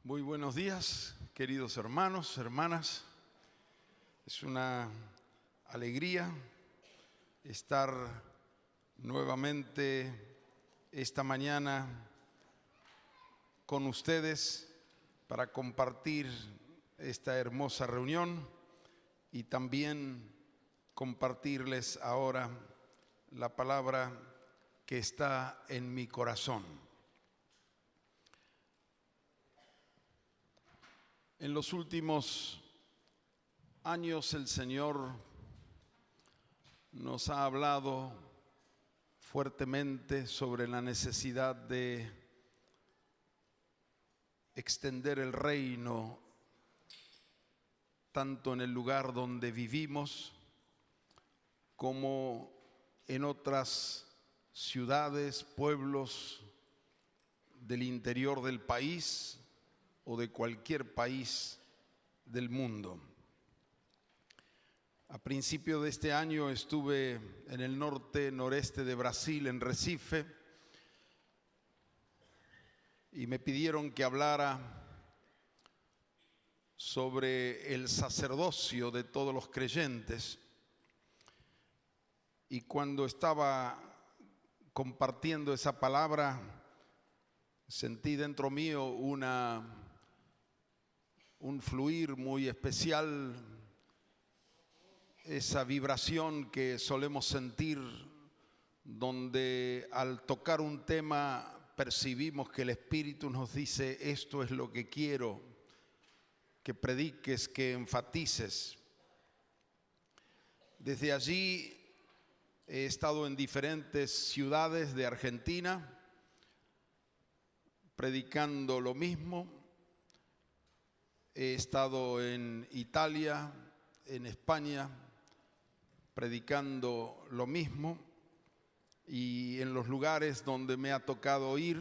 Muy buenos días, queridos hermanos, hermanas. Es una alegría estar nuevamente esta mañana con ustedes para compartir esta hermosa reunión y también compartirles ahora la palabra que está en mi corazón. En los últimos años el Señor nos ha hablado fuertemente sobre la necesidad de extender el reino tanto en el lugar donde vivimos como en otras ciudades, pueblos del interior del país o de cualquier país del mundo. A principio de este año estuve en el noreste de Brasil, en Recife, y me pidieron que hablara sobre el sacerdocio de todos los creyentes. Y cuando estaba compartiendo esa palabra, sentí dentro mío un fluir muy especial, esa vibración que solemos sentir, donde al tocar un tema percibimos que el Espíritu nos dice: esto es lo que quiero que prediques, que enfatices. Desde allí he estado en diferentes ciudades de Argentina predicando lo mismo. He estado en Italia, en España, predicando lo mismo, y en los lugares donde me ha tocado ir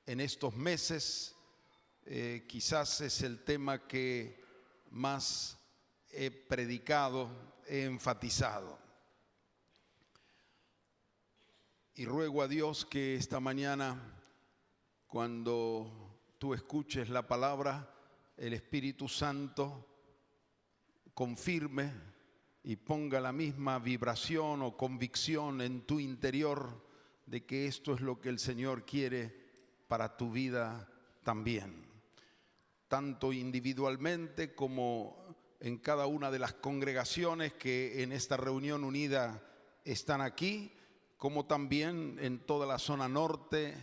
en estos meses, quizás es el tema que más he predicado, he enfatizado. Y ruego a Dios que esta mañana, cuando tú escuches la palabra, el Espíritu Santo confirme y ponga la misma vibración o convicción en tu interior de que esto es lo que el Señor quiere para tu vida también, tanto individualmente como en cada una de las congregaciones que en esta reunión unida están aquí, como también en toda la zona norte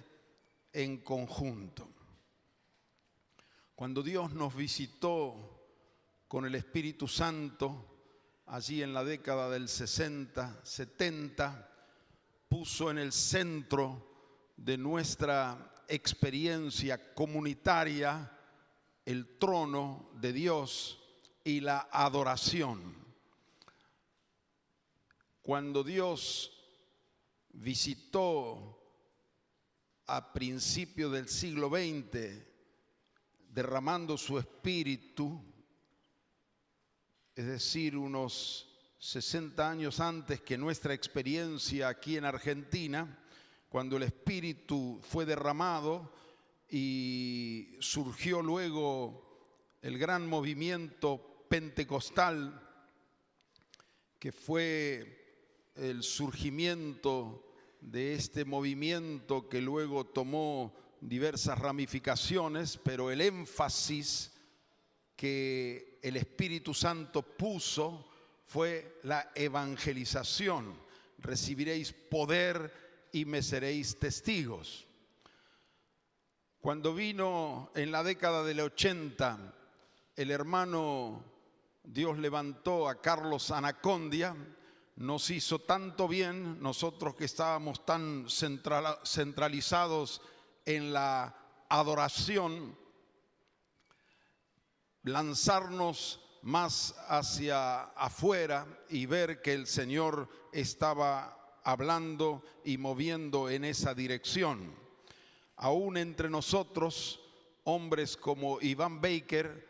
en conjunto. Cuando Dios nos visitó con el Espíritu Santo, allí en la década del 60, 70, puso en el centro de nuestra experiencia comunitaria el trono de Dios y la adoración. Cuando Dios visitó a principios del siglo XX, derramando su espíritu, es decir, unos 60 años antes que nuestra experiencia aquí en Argentina, cuando el espíritu fue derramado y surgió luego el gran movimiento pentecostal, que fue el surgimiento de este movimiento que luego tomó diversas ramificaciones, pero el énfasis que el Espíritu Santo puso fue la evangelización. Recibiréis poder y me seréis testigos. Cuando vino en la década del 80, el hermano, Dios levantó a Carlos Anacondia, nos hizo tanto bien, nosotros que estábamos tan centralizados en la adoración, lanzarnos más hacia afuera y ver que el Señor estaba hablando y moviendo en esa dirección. Aún entre nosotros, hombres como Iván Baker,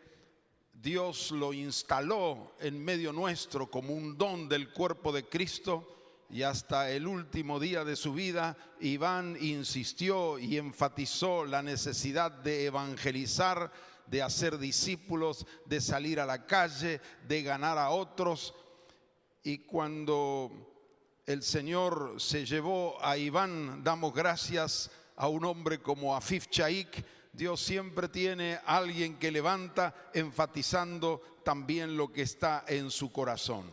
Dios lo instaló en medio nuestro como un don del cuerpo de Cristo, y hasta el último día de su vida, Iván insistió y enfatizó la necesidad de evangelizar, de hacer discípulos, de salir a la calle, de ganar a otros. Y cuando el Señor se llevó a Iván, damos gracias a un hombre como Afif Chaik. Dios siempre tiene a alguien que levanta, enfatizando también lo que está en su corazón.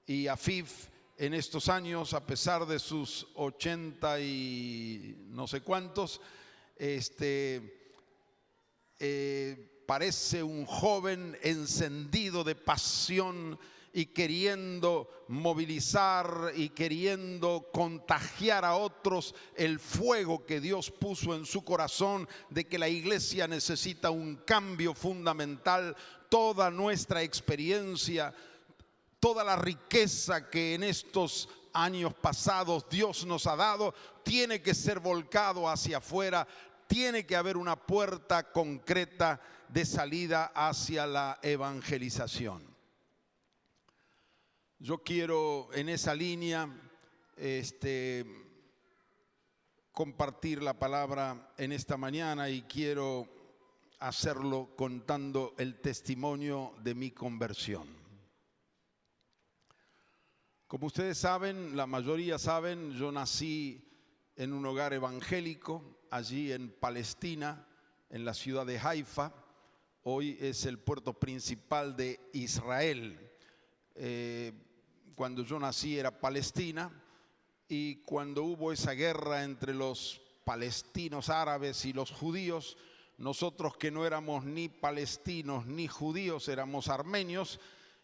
Y Afif, en estos años, a pesar de sus 80 y no sé cuántos, parece un joven encendido de pasión y queriendo movilizar y queriendo contagiar a otros el fuego que Dios puso en su corazón de que la iglesia necesita un cambio fundamental. Toda nuestra experiencia, toda la riqueza que en estos años pasados Dios nos ha dado, tiene que ser volcado hacia afuera. Tiene que haber una puerta concreta de salida hacia la evangelización. Yo quiero en esa línea compartir la palabra en esta mañana y quiero hacerlo contando el testimonio de mi conversión. Como ustedes saben, la mayoría saben, yo nací en un hogar evangélico, allí en Palestina, en la ciudad de Haifa. Hoy es el puerto principal de Israel. Cuando yo nací era Palestina, y cuando hubo esa guerra entre los palestinos árabes y los judíos, nosotros que no éramos ni palestinos ni judíos, éramos armenios,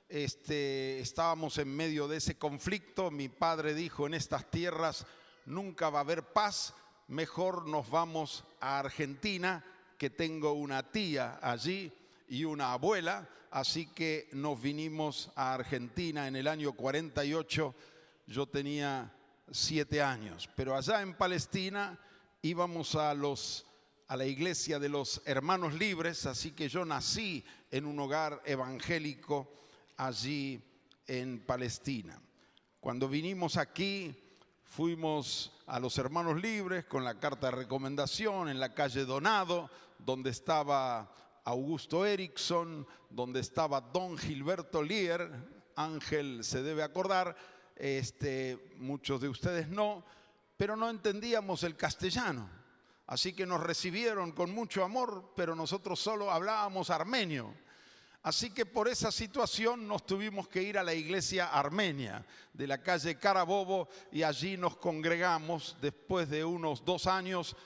estábamos en medio de ese conflicto. Mi padre dijo: en estas tierras nunca va a haber paz, mejor nos vamos a Argentina, que tengo una tía allí y una abuela. Así que nos vinimos a Argentina en el año 48, yo tenía 7 años. Pero allá en Palestina íbamos a la iglesia de los Hermanos Libres, así que yo nací en un hogar evangélico allí en Palestina. Cuando vinimos aquí, fuimos a los Hermanos Libres con la carta de recomendación en la calle Donado, donde estaba Augusto Erickson, donde estaba Don Gilberto Lier. Ángel se debe acordar, muchos de ustedes no, pero no entendíamos el castellano. Así que nos recibieron con mucho amor, pero nosotros solo hablábamos armenio. Así que por esa situación nos tuvimos que ir a la iglesia armenia de la calle Carabobo, y allí nos congregamos. Después de unos 2 años,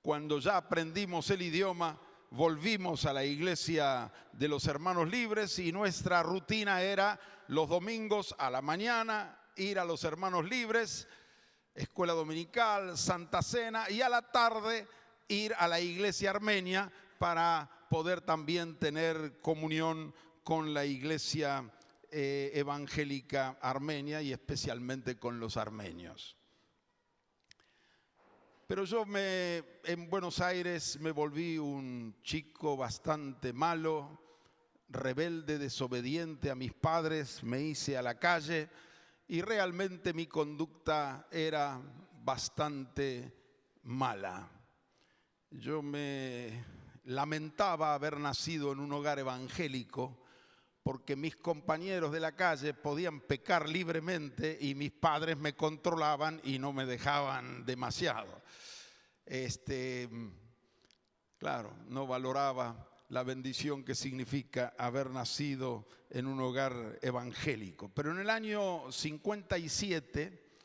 cuando ya aprendimos el idioma, volvimos a la iglesia de los Hermanos Libres, y nuestra rutina era los domingos a la mañana ir a los Hermanos Libres, escuela dominical, Santa Cena, y a la tarde ir a la iglesia armenia para poder también tener comunión con la iglesia evangélica armenia y especialmente con los armenios. Pero yo en Buenos Aires me volví un chico bastante malo, rebelde, desobediente a mis padres, me hice a la calle y realmente mi conducta era bastante mala. Yo me lamentaba haber nacido en un hogar evangélico, porque mis compañeros de la calle podían pecar libremente y mis padres me controlaban y no me dejaban demasiado. Claro, no valoraba la bendición que significa haber nacido en un hogar evangélico. Pero en el año 57,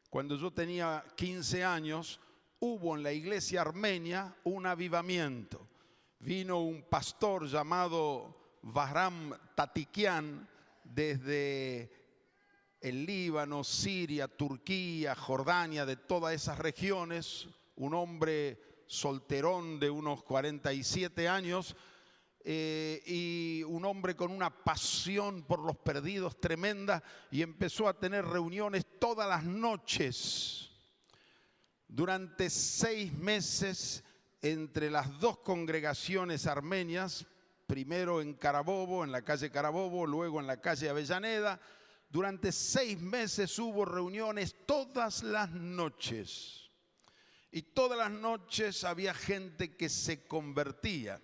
cuando yo tenía 15 años, hubo en la iglesia armenia un avivamiento. Vino un pastor llamado Bahram Tatikian desde el Líbano, Siria, Turquía, Jordania, de todas esas regiones, un hombre solterón de unos 47 años y un hombre con una pasión por los perdidos tremenda, y empezó a tener reuniones todas las noches durante 6 meses entre las 2 congregaciones armenias, primero en Carabobo, en la calle Carabobo, luego en la calle Avellaneda, Durante 6 meses hubo reuniones todas las noches. Y todas las noches había gente que se convertía.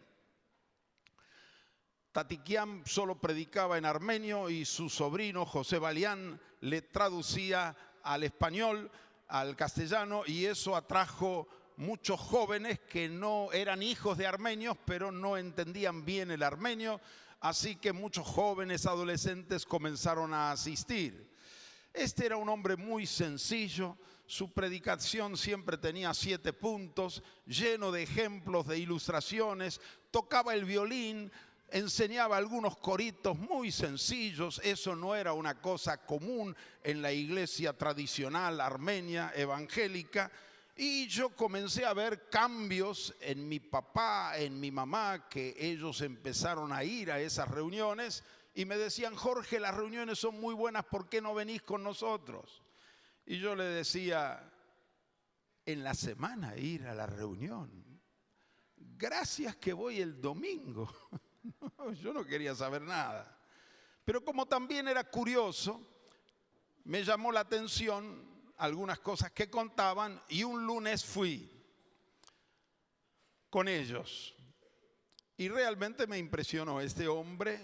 Tatiquián solo predicaba en armenio y su sobrino José Balián le traducía al español, al castellano, y eso atrajo muchos jóvenes que no eran hijos de armenios, pero no entendían bien el armenio, así que muchos jóvenes adolescentes comenzaron a asistir. Este era un hombre muy sencillo, su predicación siempre tenía 7 puntos, lleno de ejemplos, de ilustraciones, tocaba el violín, enseñaba algunos coritos muy sencillos. Eso no era una cosa común en la iglesia tradicional armenia evangélica. Y yo comencé a ver cambios en mi papá, en mi mamá, que ellos empezaron a ir a esas reuniones y me decían: Jorge, las reuniones son muy buenas, ¿por qué no venís con nosotros? Y yo le decía: en la semana ir a la reunión, gracias que voy el domingo. Yo no quería saber nada. Pero como también era curioso, me llamó la atención algunas cosas que contaban y un lunes fui con ellos. Y realmente me impresionó este hombre.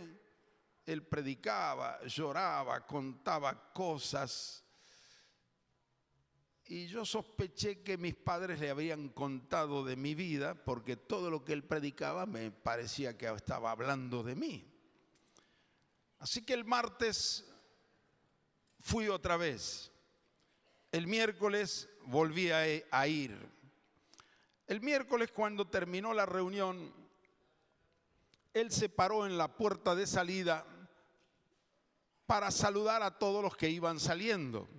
Él predicaba, lloraba, contaba cosas. Y yo sospeché que mis padres le habían contado de mi vida, porque todo lo que él predicaba me parecía que estaba hablando de mí. Así que el martes fui otra vez. El miércoles volví a ir. El miércoles, cuando terminó la reunión, él se paró en la puerta de salida para saludar a todos los que iban saliendo.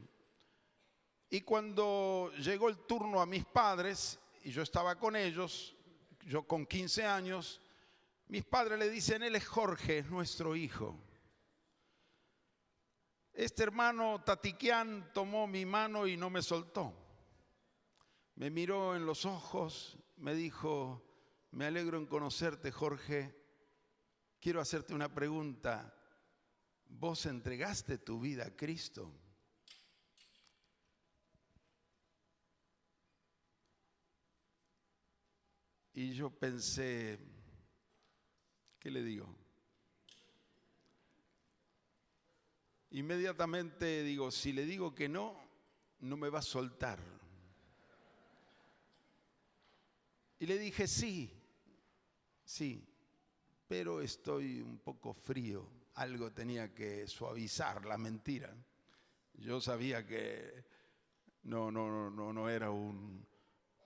Y cuando llegó el turno a mis padres, y yo estaba con ellos, yo con 15 años, mis padres le dicen: él es Jorge, es nuestro hijo. Este hermano Tatiquián tomó mi mano y no me soltó. Me miró en los ojos, me dijo: me alegro en conocerte, Jorge. Quiero hacerte una pregunta. ¿Vos entregaste tu vida a Cristo? Y yo pensé, ¿qué le digo? Inmediatamente digo: si le digo que no, no me va a soltar. Y le dije: sí, pero estoy un poco frío. Algo tenía que suavizar la mentira. Yo sabía que no era un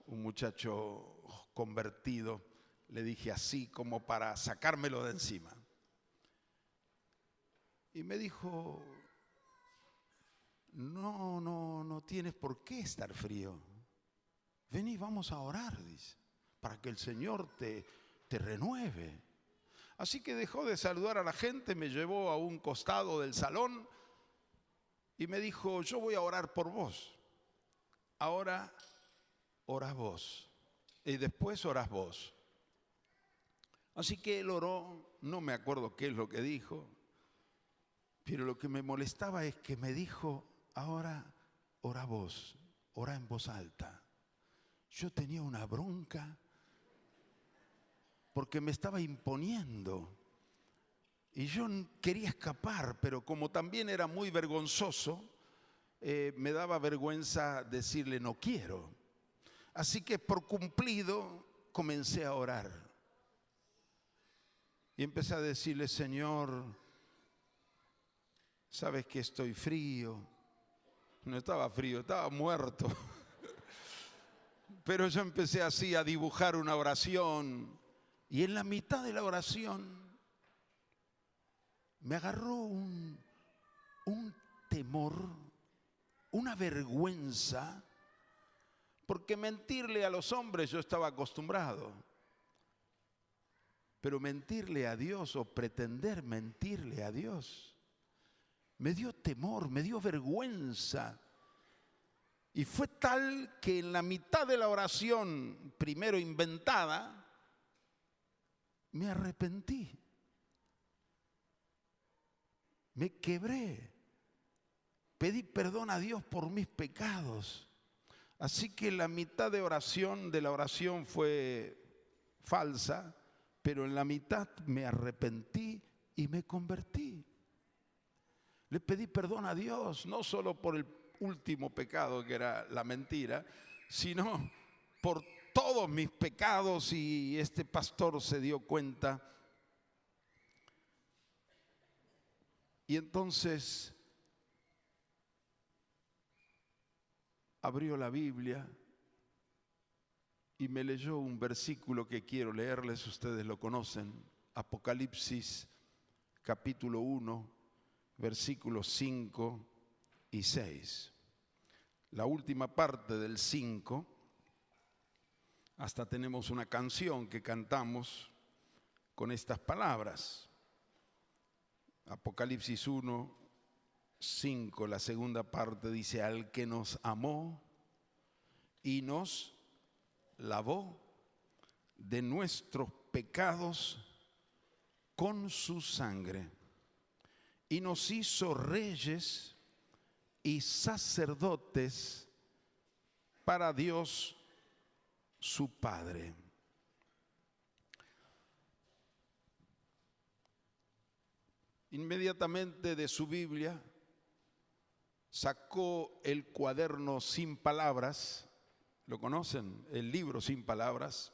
muchacho convertido. Le dije así como para sacármelo de encima. Y me dijo: no tienes por qué estar frío. Vení, vamos a orar, dice, para que el Señor te renueve. Así que dejó de saludar a la gente, me llevó a un costado del salón y me dijo: yo voy a orar por vos. Ahora orás vos y después orás vos. Así que él oró, no me acuerdo qué es lo que dijo, pero lo que me molestaba es que me dijo: ahora orá vos, orá en voz alta. Yo tenía una bronca porque me estaba imponiendo y yo quería escapar, pero como también era muy vergonzoso, me daba vergüenza decirle no quiero. Así que por cumplido comencé a orar y empecé a decirle: Señor, sabes que estoy frío. No estaba frío, estaba muerto. Pero yo empecé así a dibujar una oración y en la mitad de la oración me agarró un temor, una vergüenza, porque mentirle a los hombres yo estaba acostumbrado, pero mentirle a Dios o pretender mentirle a Dios me dio temor, me dio vergüenza. Y fue tal que en la mitad de la oración, primero inventada, me arrepentí. Me quebré. pedí perdón a Dios por mis pecados. Así que la mitad de la oración fue falsa, pero en la mitad me arrepentí y me convertí. Le pedí perdón a Dios, no solo por el último pecado que era la mentira, sino por todos mis pecados, y este pastor se dio cuenta. Y entonces abrió la Biblia y me leyó un versículo que quiero leerles, ustedes lo conocen, Apocalipsis capítulo 1, versículos 5 y 6. La última parte del 5, hasta tenemos una canción que cantamos con estas palabras. Apocalipsis 1, 5, la segunda parte dice: al que nos amó y nos lavó de nuestros pecados con su sangre y nos hizo reyes y sacerdotes para Dios su Padre. Inmediatamente de su Biblia sacó el cuaderno sin palabras. ¿Lo conocen? El libro sin palabras.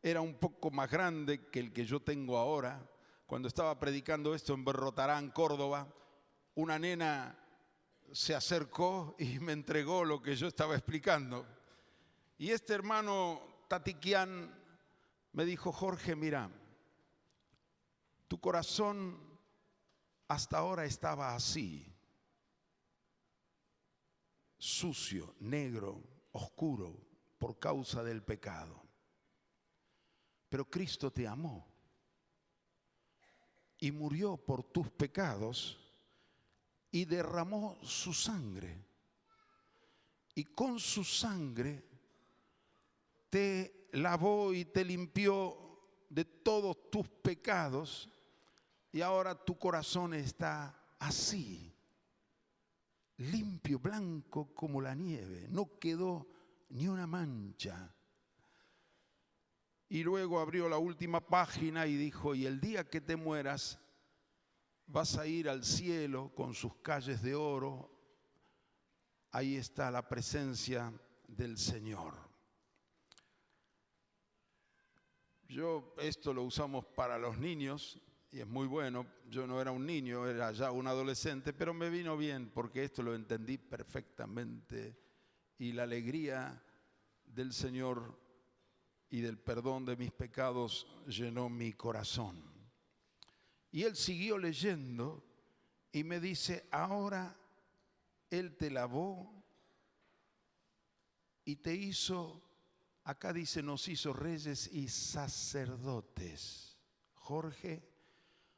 Era un poco más grande que el que yo tengo ahora. Cuando estaba predicando esto en Berrotarán, Córdoba, una nena se acercó y me entregó lo que yo estaba explicando. Y este hermano Tatiquian me dijo: Jorge, mira, tu corazón hasta ahora estaba así, sucio, negro, oscuro, por causa del pecado. Pero Cristo te amó y murió por tus pecados y derramó su sangre. Y con su sangre te lavó y te limpió de todos tus pecados, y ahora tu corazón está así, limpio, blanco como la nieve, no quedó ni una mancha. Y luego abrió la última página y dijo: y el día que te mueras vas a ir al cielo con sus calles de oro, ahí está la presencia del Señor. Esto lo usamos para los niños y es muy bueno. Yo no era un niño, era ya un adolescente, pero me vino bien porque esto lo entendí perfectamente, y la alegría del Señor y del perdón de mis pecados llenó mi corazón. Y él siguió leyendo y me dice: ahora Él te lavó y te hizo, acá dice, nos hizo reyes y sacerdotes. Jorge,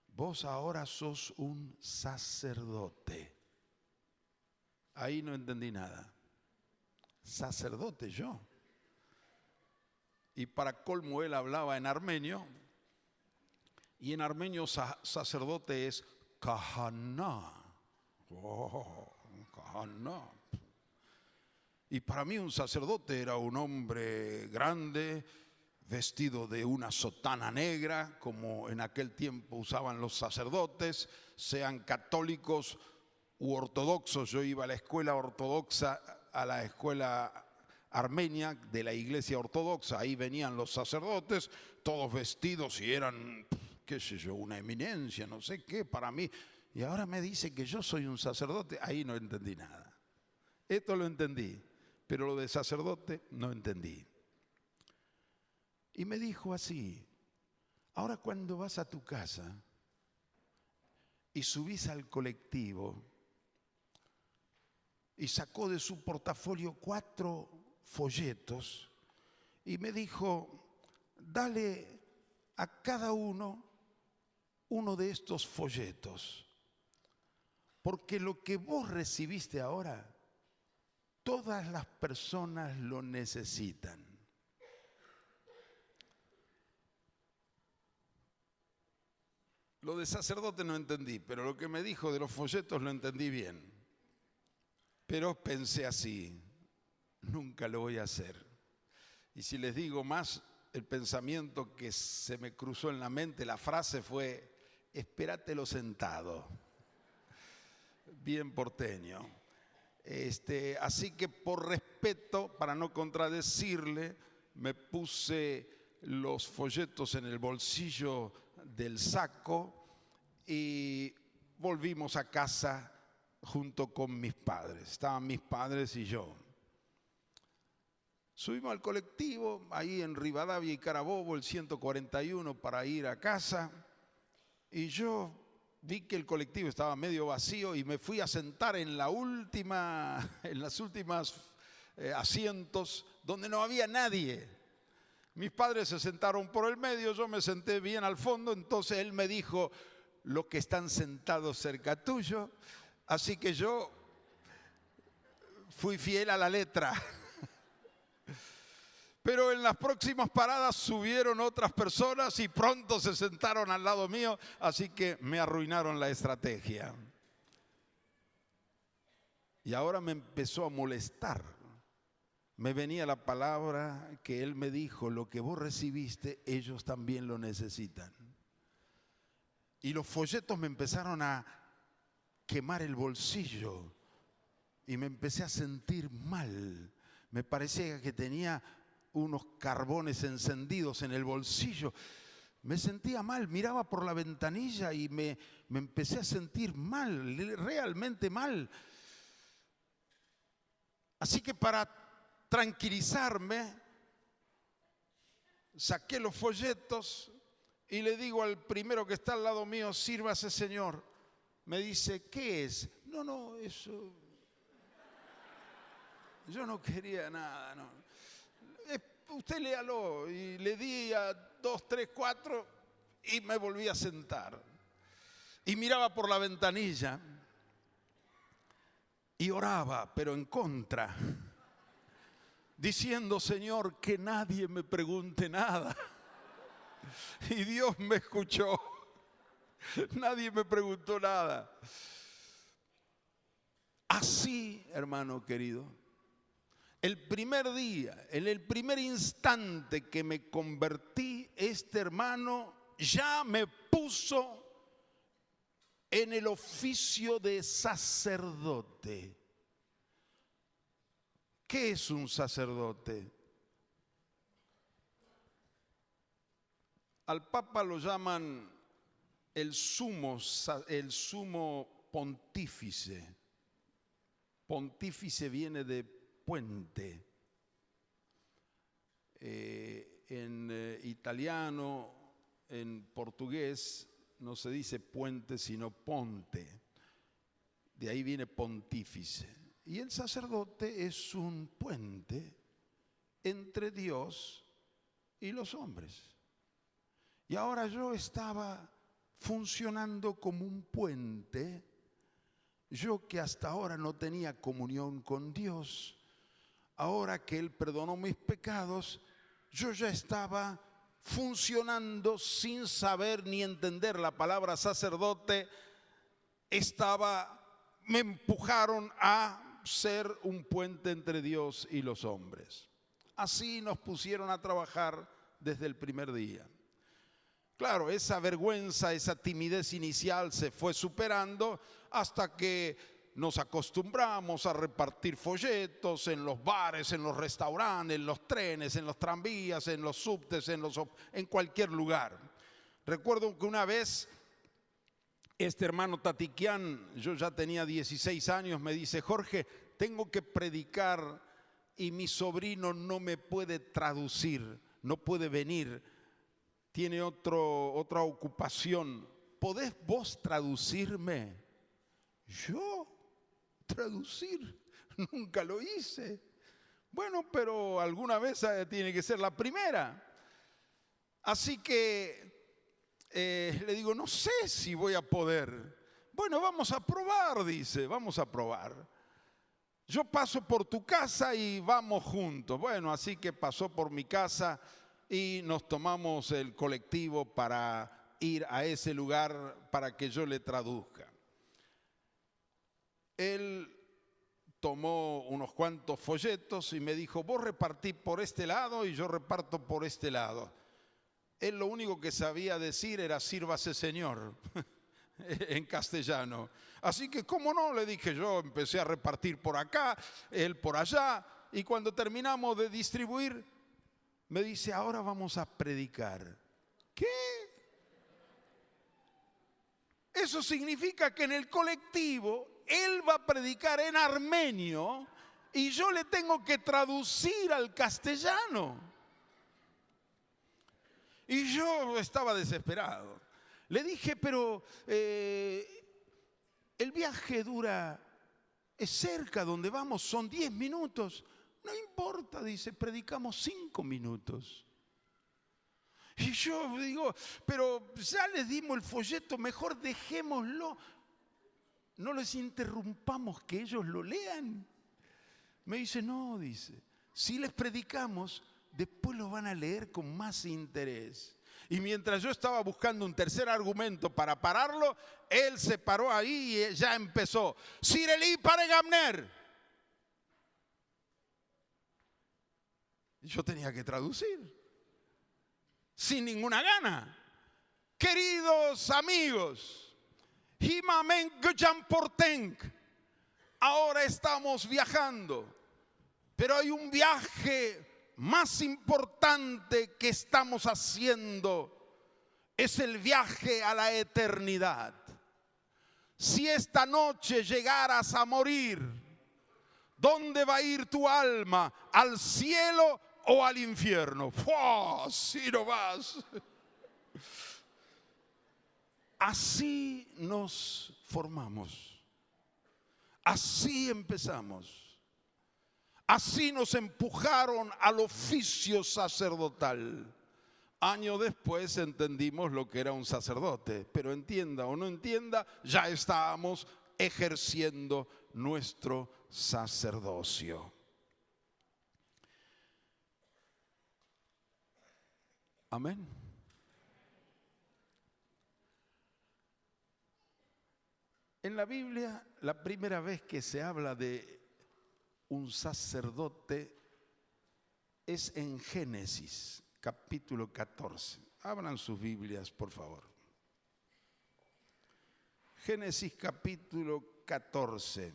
vos ahora sos un sacerdote. Ahí no entendí nada. Sacerdote yo. Y para colmo él hablaba en armenio, y en armenio sacerdote es kahaná. Oh, kahaná. Y para mí un sacerdote era un hombre grande, vestido de una sotana negra, como en aquel tiempo usaban los sacerdotes, sean católicos u ortodoxos. Yo iba a la escuela ortodoxa, a la escuela armenia de la iglesia ortodoxa. Ahí venían los sacerdotes, todos vestidos, y eran, qué sé yo, una eminencia, no sé qué, para mí. Y ahora me dice que yo soy un sacerdote. Ahí no entendí nada. Esto lo entendí, pero lo de sacerdote no entendí. Y me dijo así: ahora cuando vas a tu casa y subís al colectivo, y sacó de su portafolio 4 folletos y me dijo: dale a cada uno de estos folletos, porque lo que vos recibiste ahora, todas las personas lo necesitan. Lo de sacerdote no entendí, pero lo que me dijo de los folletos lo entendí bien. Pero pensé así, nunca lo voy a hacer. Y si les digo más, el pensamiento que se me cruzó en la mente, la frase fue, espératelo sentado. Bien porteño. Así que por respeto, para no contradecirle, me puse los folletos en el bolsillo del saco y volvimos a casa junto con mis padres. Estaban mis padres y yo. Subimos al colectivo, ahí en Rivadavia y Carabobo, el 141, para ir a casa. Y yo vi que el colectivo estaba medio vacío y me fui a sentar en las últimas asientos donde no había nadie. Mis padres se sentaron por el medio, yo me senté bien al fondo, entonces él me dijo, los que están sentados cerca tuyo, así que yo fui fiel a la letra. Pero en las próximas paradas subieron otras personas y pronto se sentaron al lado mío, así que me arruinaron la estrategia. Y ahora me empezó a molestar. Me venía la palabra que él me dijo, lo que vos recibiste, ellos también lo necesitan. Y los folletos me empezaron a quemar el bolsillo y me empecé a sentir mal. Me parecía que tenía unos carbones encendidos en el bolsillo. Me sentía mal, miraba por la ventanilla y me empecé a sentir mal, realmente mal. Así que para tranquilizarme, saqué los folletos y le digo al primero que está al lado mío, sírvase señor. Me dice, ¿qué es? No, eso... Yo no quería nada, no. Usted léalo, y le di a 2, 3, 4 y me volví a sentar. Y miraba por la ventanilla y oraba, pero en contra, diciendo, Señor, que nadie me pregunte nada. Y Dios me escuchó. Nadie me preguntó nada. Así, hermano querido, el primer día, en el primer instante que me convertí, este hermano ya me puso en el oficio de sacerdote. ¿Qué es un sacerdote? Al Papa lo llaman el sumo pontífice. Pontífice viene de puente. En italiano, en portugués, no se dice puente, sino ponte. De ahí viene pontífice. Y el sacerdote es un puente entre Dios y los hombres. Y ahora yo estaba funcionando como un puente, yo que hasta ahora no tenía comunión con Dios, ahora que Él perdonó mis pecados, yo ya estaba funcionando sin saber ni entender la palabra sacerdote. Me empujaron a ser un puente entre Dios y los hombres. Así nos pusieron a trabajar desde el primer día. Claro, esa vergüenza, esa timidez inicial se fue superando hasta que nos acostumbramos a repartir folletos en los bares, en los restaurantes, en los trenes, en los tranvías, en los subtes, en cualquier lugar. Recuerdo que una vez este hermano Tatiquián, yo ya tenía 16 años, me dice, Jorge, tengo que predicar y mi sobrino no me puede traducir, no puede venir, tiene otra ocupación. ¿Podés vos traducirme? ¿Yo? ¿Traducir? Nunca lo hice. Bueno, pero alguna vez tiene que ser la primera. Así que le digo, no sé si voy a poder. Bueno, vamos a probar, dice, vamos a probar. Yo paso por tu casa y vamos juntos. Bueno, así que pasó por mi casa y nos tomamos el colectivo para ir a ese lugar para que yo le traduzca. El tomó unos cuantos folletos y me dijo, vos repartí por este lado y yo reparto por este lado. Él lo único que sabía decir era sírvase señor, en castellano. Así que, ¿cómo no? Le dije yo, empecé a repartir por acá, él por allá, y cuando terminamos de distribuir, me dice, ahora vamos a predicar. ¿Qué? Eso significa que en el colectivo él va a predicar en armenio y yo le tengo que traducir al castellano. Y yo estaba desesperado. Le dije, pero el viaje es cerca donde vamos, son 10 minutos. No importa, dice, predicamos 5 minutos. Y yo digo, pero ya les dimos el folleto, mejor dejémoslo. No les interrumpamos que ellos lo lean. Me dice, no, dice, si les predicamos, después lo van a leer con más interés. Y mientras yo estaba buscando un tercer argumento para pararlo, él se paró ahí y ya empezó. Sireli paregamner. Y yo tenía que traducir. Sin ninguna gana. Queridos amigos, Himamen Gujan Portenk. Ahora estamos viajando, pero hay un viaje más importante que estamos haciendo. Es el viaje a la eternidad. Si esta noche llegaras a morir, ¿dónde va a ir tu alma? ¿Al cielo o al infierno? ¡Fua! Si no vas. Así nos formamos. Así empezamos. Así nos empujaron al oficio sacerdotal. Años después entendimos lo que era un sacerdote, pero entienda o no entienda, ya estábamos ejerciendo nuestro sacerdocio. Amén. En la Biblia, la primera vez que se habla de un sacerdote es en Génesis, capítulo 14. Abran sus Biblias, por favor. Génesis, capítulo 14.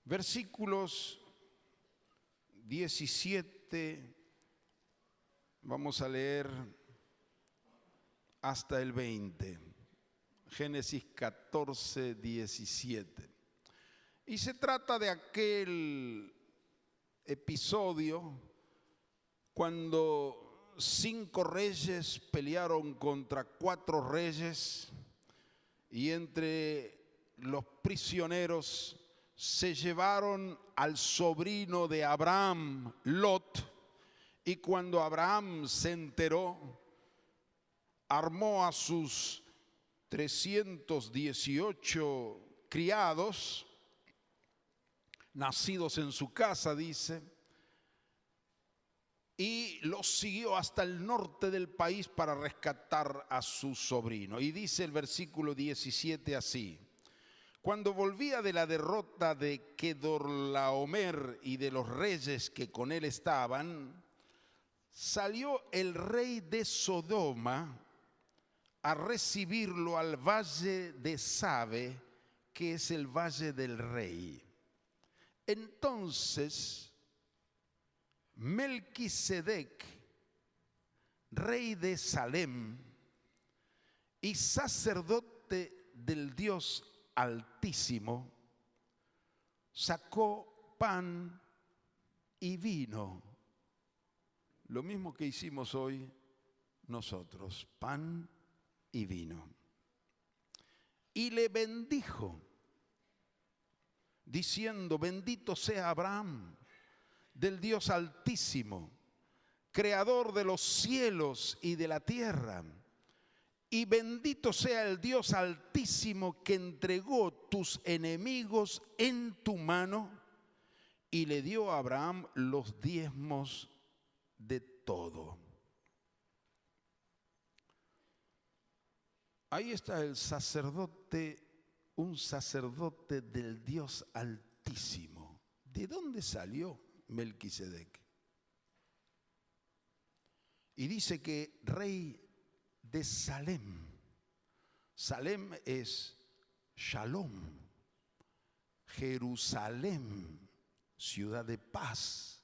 Versículos 17, vamos a leer hasta el 20. Génesis 14, 17. Y se trata de aquel episodio cuando 5 reyes pelearon contra 4 reyes y entre los prisioneros se llevaron al sobrino de Abraham, Lot, y cuando Abraham se enteró, armó a sus 318 criados, nacidos en su casa, dice, y los siguió hasta el norte del país para rescatar a su sobrino. Y dice el versículo 17 así: cuando volvía de la derrota de Kedorlaomer y de los reyes que con él estaban, salió el rey de Sodoma a recibirlo al valle de Sabe, que es el valle del rey. Entonces, Melquisedec, rey de Salem y sacerdote del Dios Altísimo, sacó pan y vino. Lo mismo que hicimos hoy nosotros, pan y vino. Y le bendijo, diciendo: bendito sea Abraham, del Dios Altísimo, creador de los cielos y de la tierra. Y bendito sea el Dios Altísimo que entregó tus enemigos en tu mano. Y le dio a Abraham los diezmos de todo. Ahí está el sacerdote un sacerdote del Dios Altísimo. ¿De dónde salió Melquisedec? Y dice que rey de Salem. Salem es Shalom, Jerusalén, ciudad de paz.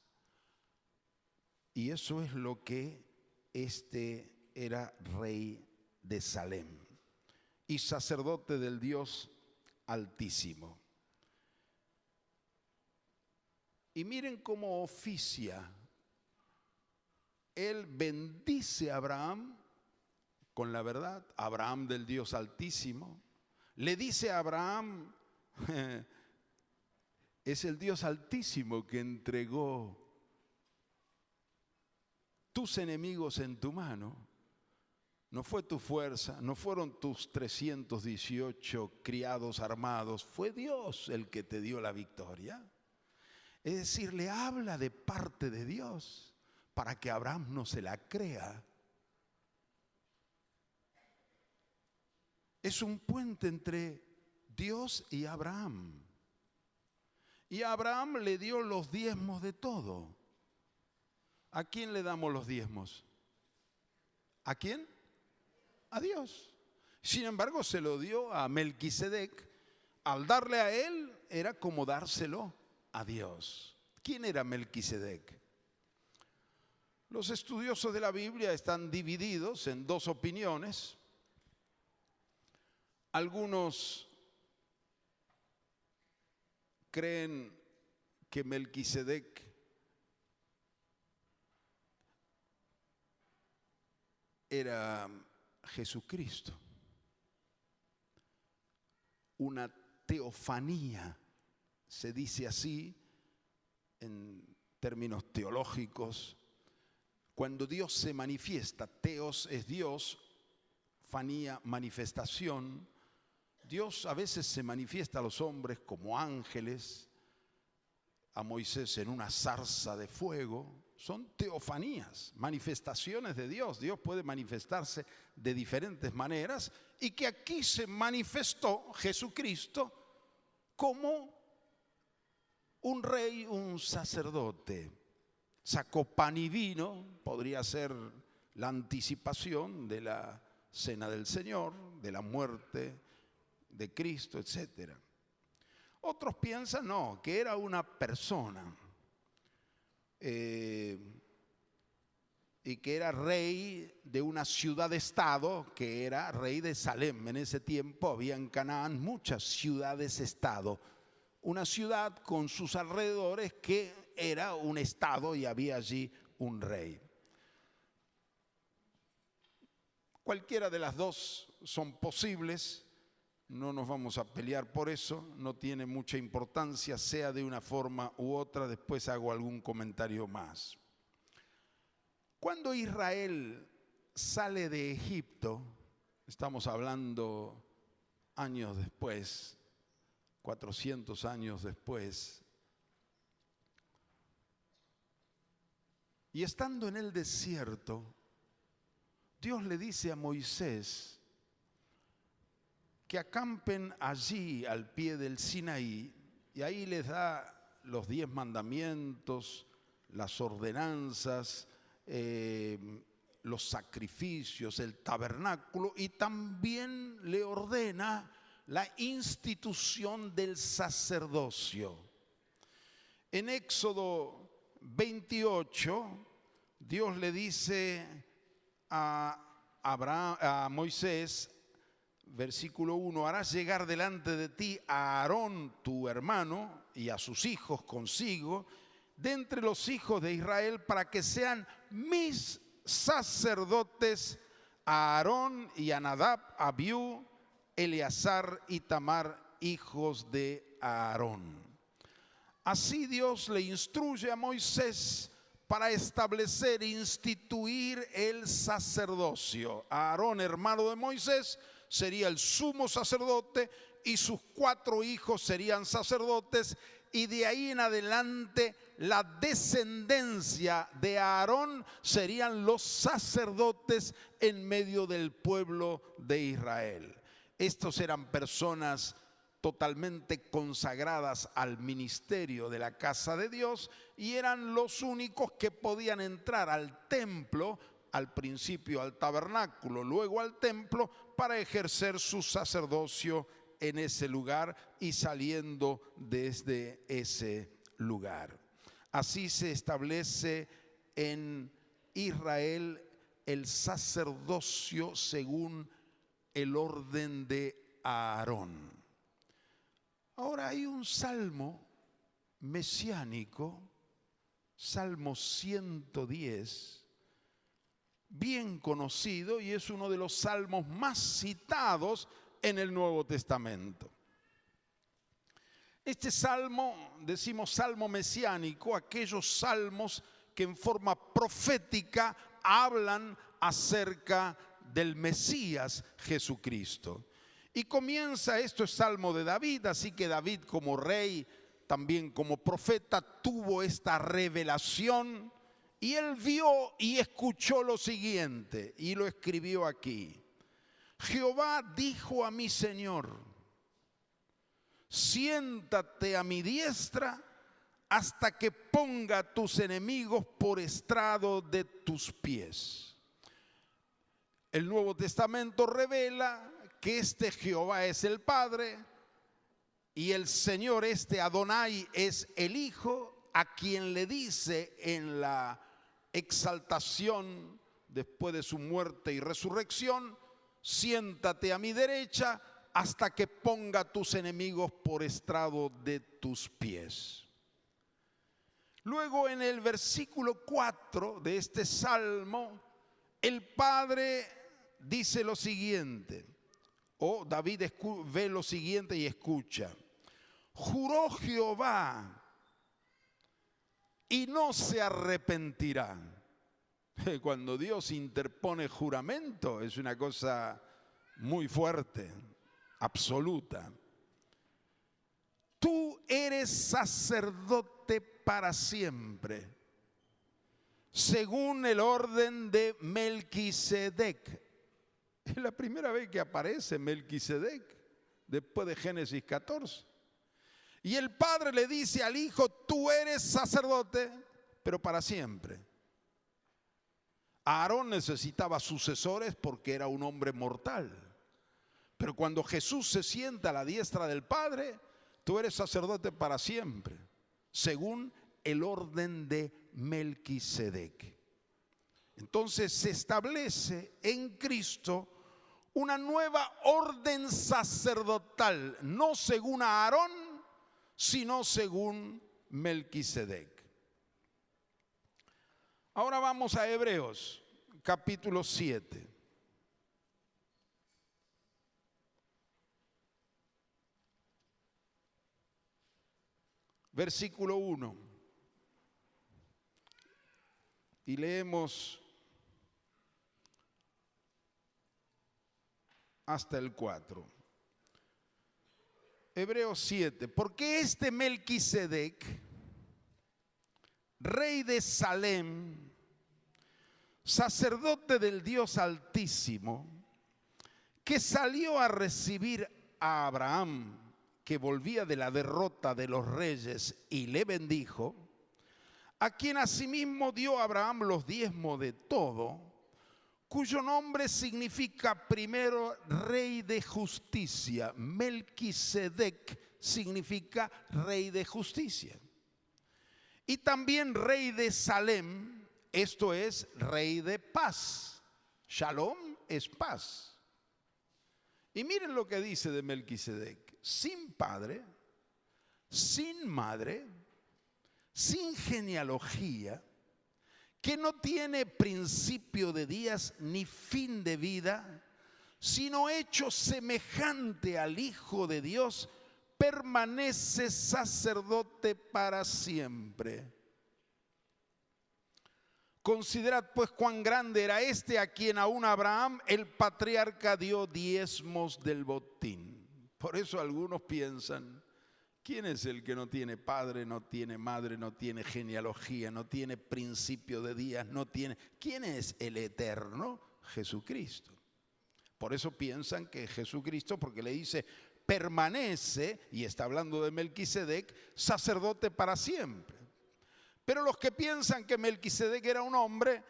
Y eso es lo que era rey de Salem y sacerdote del Dios Altísimo. Y miren cómo oficia. Él bendice a Abraham con la verdad, Abraham del Dios Altísimo. Le dice a Abraham, es el Dios Altísimo que entregó tus enemigos en tu mano. No fue tu fuerza, no fueron tus 318 criados armados, fue Dios el que te dio la victoria. Es decir, le habla de parte de Dios para que Abraham no se la crea. Es un puente entre Dios y Abraham. Y a Abraham le dio los diezmos de todo. ¿A quién le damos los diezmos? ¿A quién? A Dios. Sin embargo, se lo dio a Melquisedec. Al darle a él, era como dárselo a Dios. ¿Quién era Melquisedec? Los estudiosos de la Biblia están divididos en dos opiniones. Algunos creen que Melquisedec era Jesucristo, una teofanía, se dice así en términos teológicos, cuando Dios se manifiesta. Teos es Dios, fanía, manifestación. Dios a veces se manifiesta a los hombres como ángeles, a Moisés en una zarza de fuego. Son teofanías, manifestaciones de Dios. Dios puede manifestarse de diferentes maneras y que aquí se manifestó Jesucristo como un rey, un sacerdote. Sacó pan y vino, podría ser la anticipación de la cena del Señor, de la muerte de Cristo, etc. Otros piensan no, que era una persona y que era rey de una ciudad-estado, que era rey de Salem. En ese tiempo había en Canaán muchas ciudades-estado, una ciudad con sus alrededores que era un estado y había allí un rey. Cualquiera de las dos son posibles, no nos vamos a pelear por eso, no tiene mucha importancia, sea de una forma u otra. Después hago algún comentario más. Cuando Israel sale de Egipto, estamos hablando años después, 400 años después, y estando en el desierto, Dios le dice a Moisés que acampen allí al pie del Sinaí, y ahí les da los 10 mandamientos, las ordenanzas, los sacrificios, el tabernáculo, y también le ordena la institución del sacerdocio. En Éxodo 28, Dios le dice a Moisés, versículo 1, harás llegar delante de ti a Aarón tu hermano y a sus hijos consigo, de entre los hijos de Israel, para que sean mis sacerdotes, a Aarón y a Nadab, Abiú, Eleazar y Tamar, hijos de Aarón. Así Dios le instruye a Moisés para establecer, instituir el sacerdocio. Aarón, hermano de Moisés, sería el sumo sacerdote y sus 4 hijos serían sacerdotes, y de ahí en adelante la descendencia de Aarón serían los sacerdotes en medio del pueblo de Israel. Estos eran personas totalmente consagradas al ministerio de la casa de Dios y eran los únicos que podían entrar al templo, al principio al tabernáculo, luego al templo, para ejercer su sacerdocio en ese lugar y saliendo desde ese lugar. Así se establece en Israel el sacerdocio según el orden de Aarón. Ahora hay un salmo mesiánico, Salmo 110, bien conocido y es uno de los salmos más citados en el Nuevo Testamento. Este salmo, decimos salmo mesiánico, aquellos salmos que en forma profética hablan acerca del Mesías Jesucristo. Y comienza, esto es salmo de David, así que David como rey, también como profeta, tuvo esta revelación y él vio y escuchó lo siguiente y lo escribió aquí. Jehová dijo a mi Señor, siéntate a mi diestra hasta que ponga a tus enemigos por estrado de tus pies. El Nuevo Testamento revela que este Jehová es el Padre y el Señor, este Adonai, es el Hijo, a quien le dice en la exaltación después de su muerte y resurrección, siéntate a mi derecha hasta que ponga a tus enemigos por estrado de tus pies. Luego en el versículo 4 de este salmo, el Padre dice lo siguiente, o David ve lo siguiente y escucha. Juró Jehová y no se arrepentirá. Cuando Dios interpone juramento es una cosa muy fuerte, absoluta. Tú eres sacerdote para siempre, según el orden de Melquisedec. Es la primera vez que aparece Melquisedec después de Génesis 14. Y el Padre le dice al Hijo, tú eres sacerdote, pero para siempre. Aarón necesitaba sucesores porque era un hombre mortal. Pero cuando Jesús se sienta a la diestra del Padre, tú eres sacerdote para siempre, según el orden de Melquisedec. Entonces se establece en Cristo una nueva orden sacerdotal, no según Aarón, sino según Melquisedec. Ahora vamos a Hebreos, capítulo 7. Versículo 1. Y leemos hasta el 4. Hebreos 7. Porque este Melquisedec, rey de Salem, sacerdote del Dios Altísimo, que salió a recibir a Abraham, que volvía de la derrota de los reyes, y le bendijo, a quien asimismo dio a Abraham los diezmos de todo, cuyo nombre significa primero rey de justicia. Melquisedec significa rey de justicia. Y también rey de Salem, esto es rey de paz. Shalom es paz. Y miren lo que dice de Melquisedec: sin padre, sin madre, sin genealogía, que no tiene principio de días ni fin de vida, sino hecho semejante al Hijo de Dios, permanece sacerdote para siempre. Considerad pues cuán grande era este a quien aún Abraham, el patriarca, dio diezmos del botín. Por eso algunos piensan, ¿quién es el que no tiene padre, no tiene madre, no tiene genealogía, no tiene principio de días, no tiene... ¿Quién es el eterno? Jesucristo. Por eso piensan que Jesucristo, porque le dice, permanece, y está hablando de Melquisedec, sacerdote para siempre. Pero los que piensan que Melquisedec era un hombre,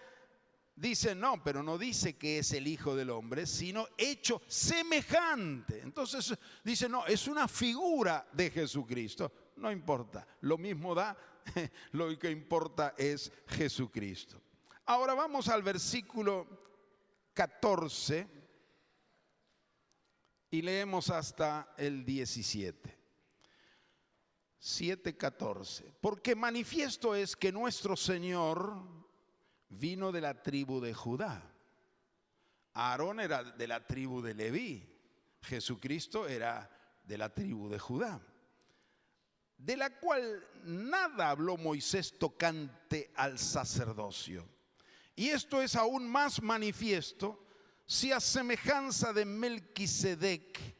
dicen no, pero no dice que es el hijo del hombre, sino hecho semejante. Entonces dicen no, es una figura de Jesucristo. No importa, lo mismo da, lo que importa es Jesucristo. Ahora vamos al versículo 14 y leemos hasta el 17. 7:14. Porque manifiesto es que nuestro Señor vino de la tribu de Judá. Aarón era de la tribu de Leví. Jesucristo era de la tribu de Judá, de la cual nada habló Moisés tocante al sacerdocio. Y esto es aún más manifiesto si a semejanza de Melquisedec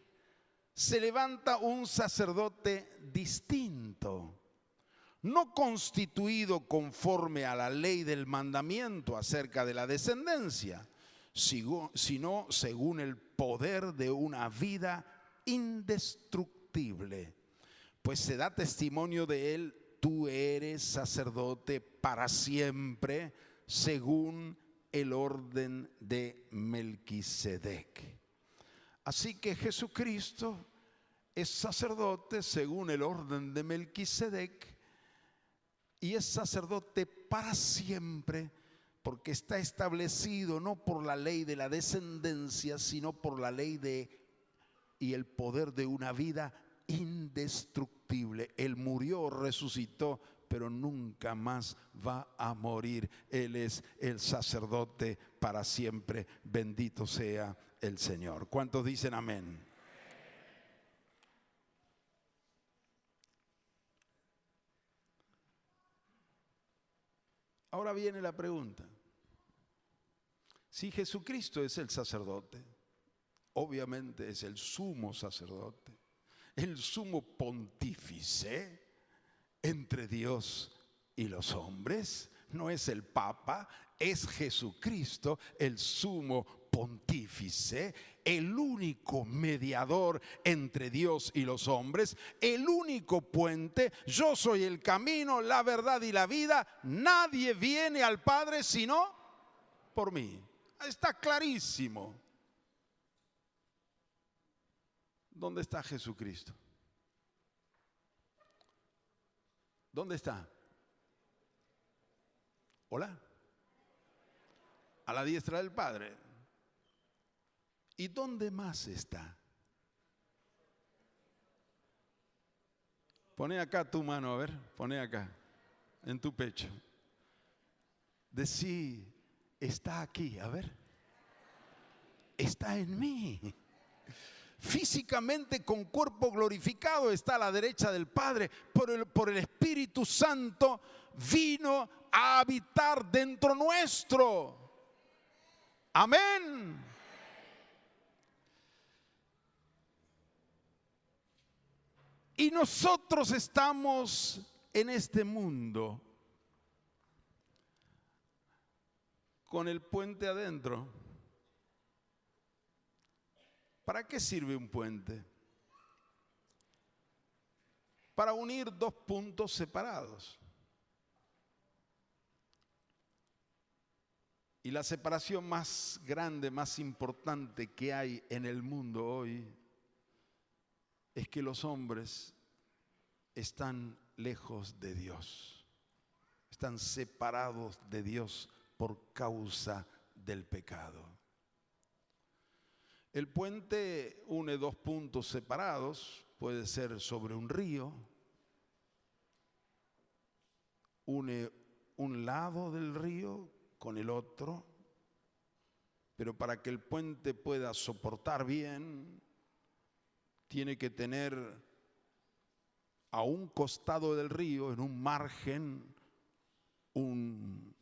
se levanta un sacerdote distinto, no constituido conforme a la ley del mandamiento acerca de la descendencia, sino según el poder de una vida indestructible. Pues se da testimonio de él: tú eres sacerdote para siempre, según el orden de Melquisedec. Así que Jesucristo es sacerdote según el orden de Melquisedec y es sacerdote para siempre, porque está establecido no por la ley de la descendencia, sino por la ley y el poder de una vida indestructible. Él murió, resucitó, pero nunca más va a morir. Él es el sacerdote para siempre. Bendito sea el Señor. ¿Cuántos dicen amén? Ahora viene la pregunta. Si Jesucristo es el sacerdote, obviamente es el sumo sacerdote, el sumo pontífice entre Dios y los hombres, no es el Papa, es Jesucristo, el sumo pontífice, el único mediador entre Dios y los hombres, el único puente. Yo soy el camino, la verdad y la vida. Nadie viene al Padre sino por mí. Está clarísimo. ¿Dónde está Jesucristo? ¿Dónde está? ¿Hola? A la diestra del Padre. ¿Y dónde más está? Pone acá tu mano, a ver, pone acá, en tu pecho. Decí, está aquí, a ver. Está en mí. Físicamente con cuerpo glorificado está a la derecha del Padre. Por el Espíritu Santo vino a habitar dentro nuestro. Amén. Y nosotros estamos en este mundo con el puente adentro. ¿Para qué sirve un puente? Para unir dos puntos separados. Y la separación más grande, más importante que hay en el mundo hoy es que los hombres están lejos de Dios, están separados de Dios por causa del pecado. El puente une dos puntos separados, puede ser sobre un río, une un lado del río con el otro, pero para que el puente pueda soportar bien, tiene que tener a un costado del río, en un margen, un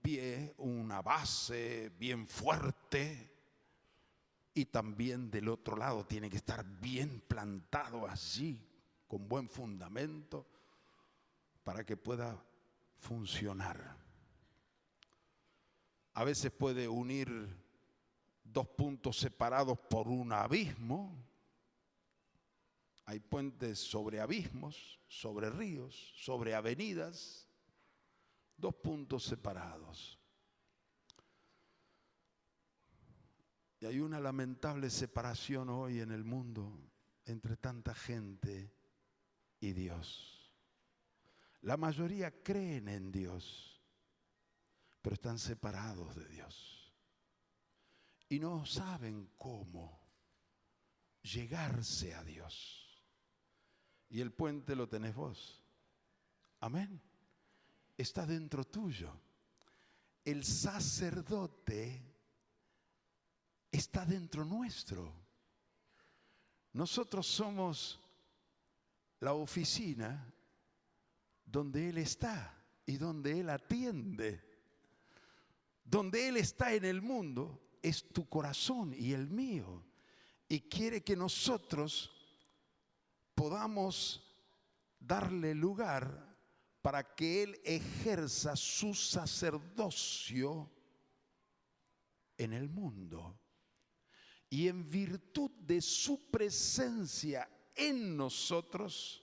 pie, una base bien fuerte, y también del otro lado tiene que estar bien plantado allí, con buen fundamento, para que pueda funcionar. A veces puede unir dos puntos separados por un abismo, Hay puentes sobre abismos, sobre ríos, sobre avenidas, 2 puntos separados. Y hay una lamentable separación hoy en el mundo entre tanta gente y Dios. La mayoría creen en Dios, pero están separados de Dios. Y no saben cómo llegarse a Dios. Y el puente lo tenés vos. Amén. Está dentro tuyo. El sacerdote está dentro nuestro. Nosotros somos la oficina donde Él está y donde Él atiende. Donde Él está en el mundo es tu corazón y el mío. Y quiere que nosotros podamos darle lugar para que Él ejerza su sacerdocio en el mundo. Y en virtud de su presencia en nosotros,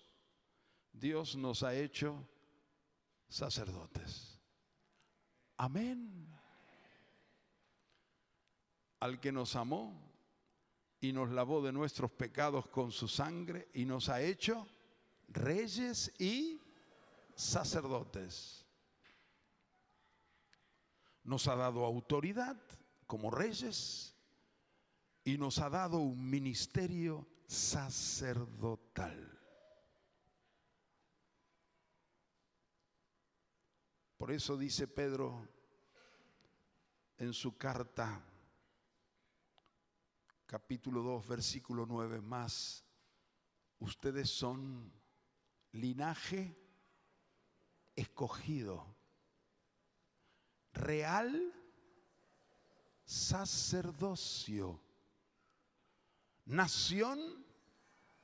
Dios nos ha hecho sacerdotes. Amén. Al que nos amó y nos lavó de nuestros pecados con su sangre y nos ha hecho reyes y sacerdotes. Nos ha dado autoridad como reyes y nos ha dado un ministerio sacerdotal. Por eso dice Pedro en su carta, capítulo 2, versículo 9, más, ustedes son linaje escogido, real sacerdocio, nación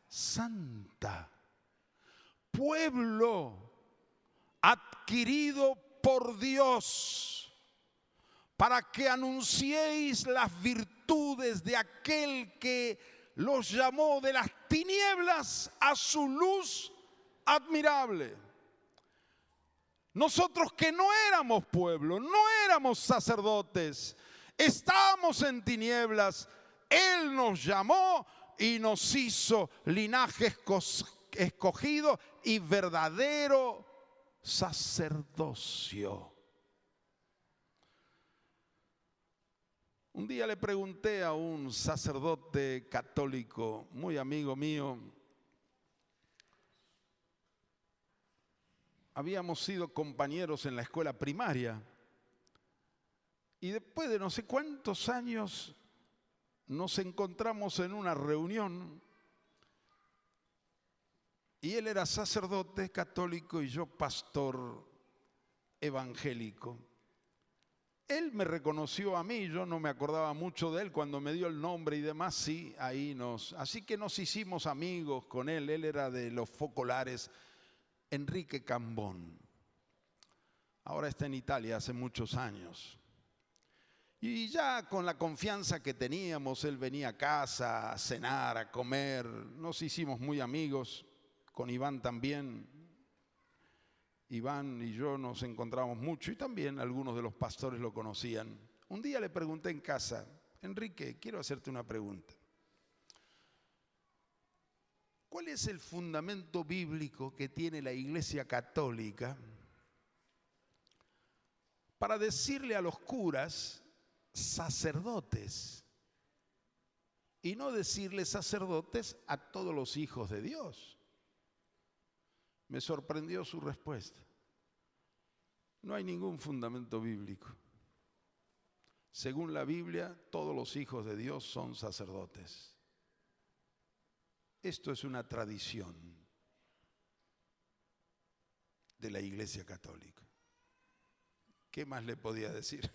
santa, pueblo adquirido por Dios, para que anunciéis las virtudes de aquel que los llamó de las tinieblas a su luz admirable. Nosotros que no éramos pueblo, no éramos sacerdotes, estábamos en tinieblas, Él nos llamó y nos hizo linaje escogido y verdadero sacerdocio. Un día le pregunté a un sacerdote católico, muy amigo mío, habíamos sido compañeros en la escuela primaria y después de no sé cuántos años nos encontramos en una reunión y él era sacerdote católico y yo pastor evangélico. Él me reconoció a mí, yo no me acordaba mucho de él, cuando me dio el nombre y demás, sí, así que nos hicimos amigos con él. Él era de los focolares, Enrique Cambón. Ahora está en Italia hace muchos años. Y ya con la confianza que teníamos, él venía a casa a cenar, a comer, nos hicimos muy amigos, con Iván también. Iván y yo nos encontramos mucho y también algunos de los pastores lo conocían. Un día le pregunté en casa, Enrique, quiero hacerte una pregunta. ¿Cuál es el fundamento bíblico que tiene la Iglesia Católica para decirle a los curas sacerdotes y no decirle sacerdotes a todos los hijos de Dios? Me sorprendió su respuesta. No hay ningún fundamento bíblico. Según la Biblia, todos los hijos de Dios son sacerdotes. Esto es una tradición de la Iglesia Católica. ¿Qué más le podía decir?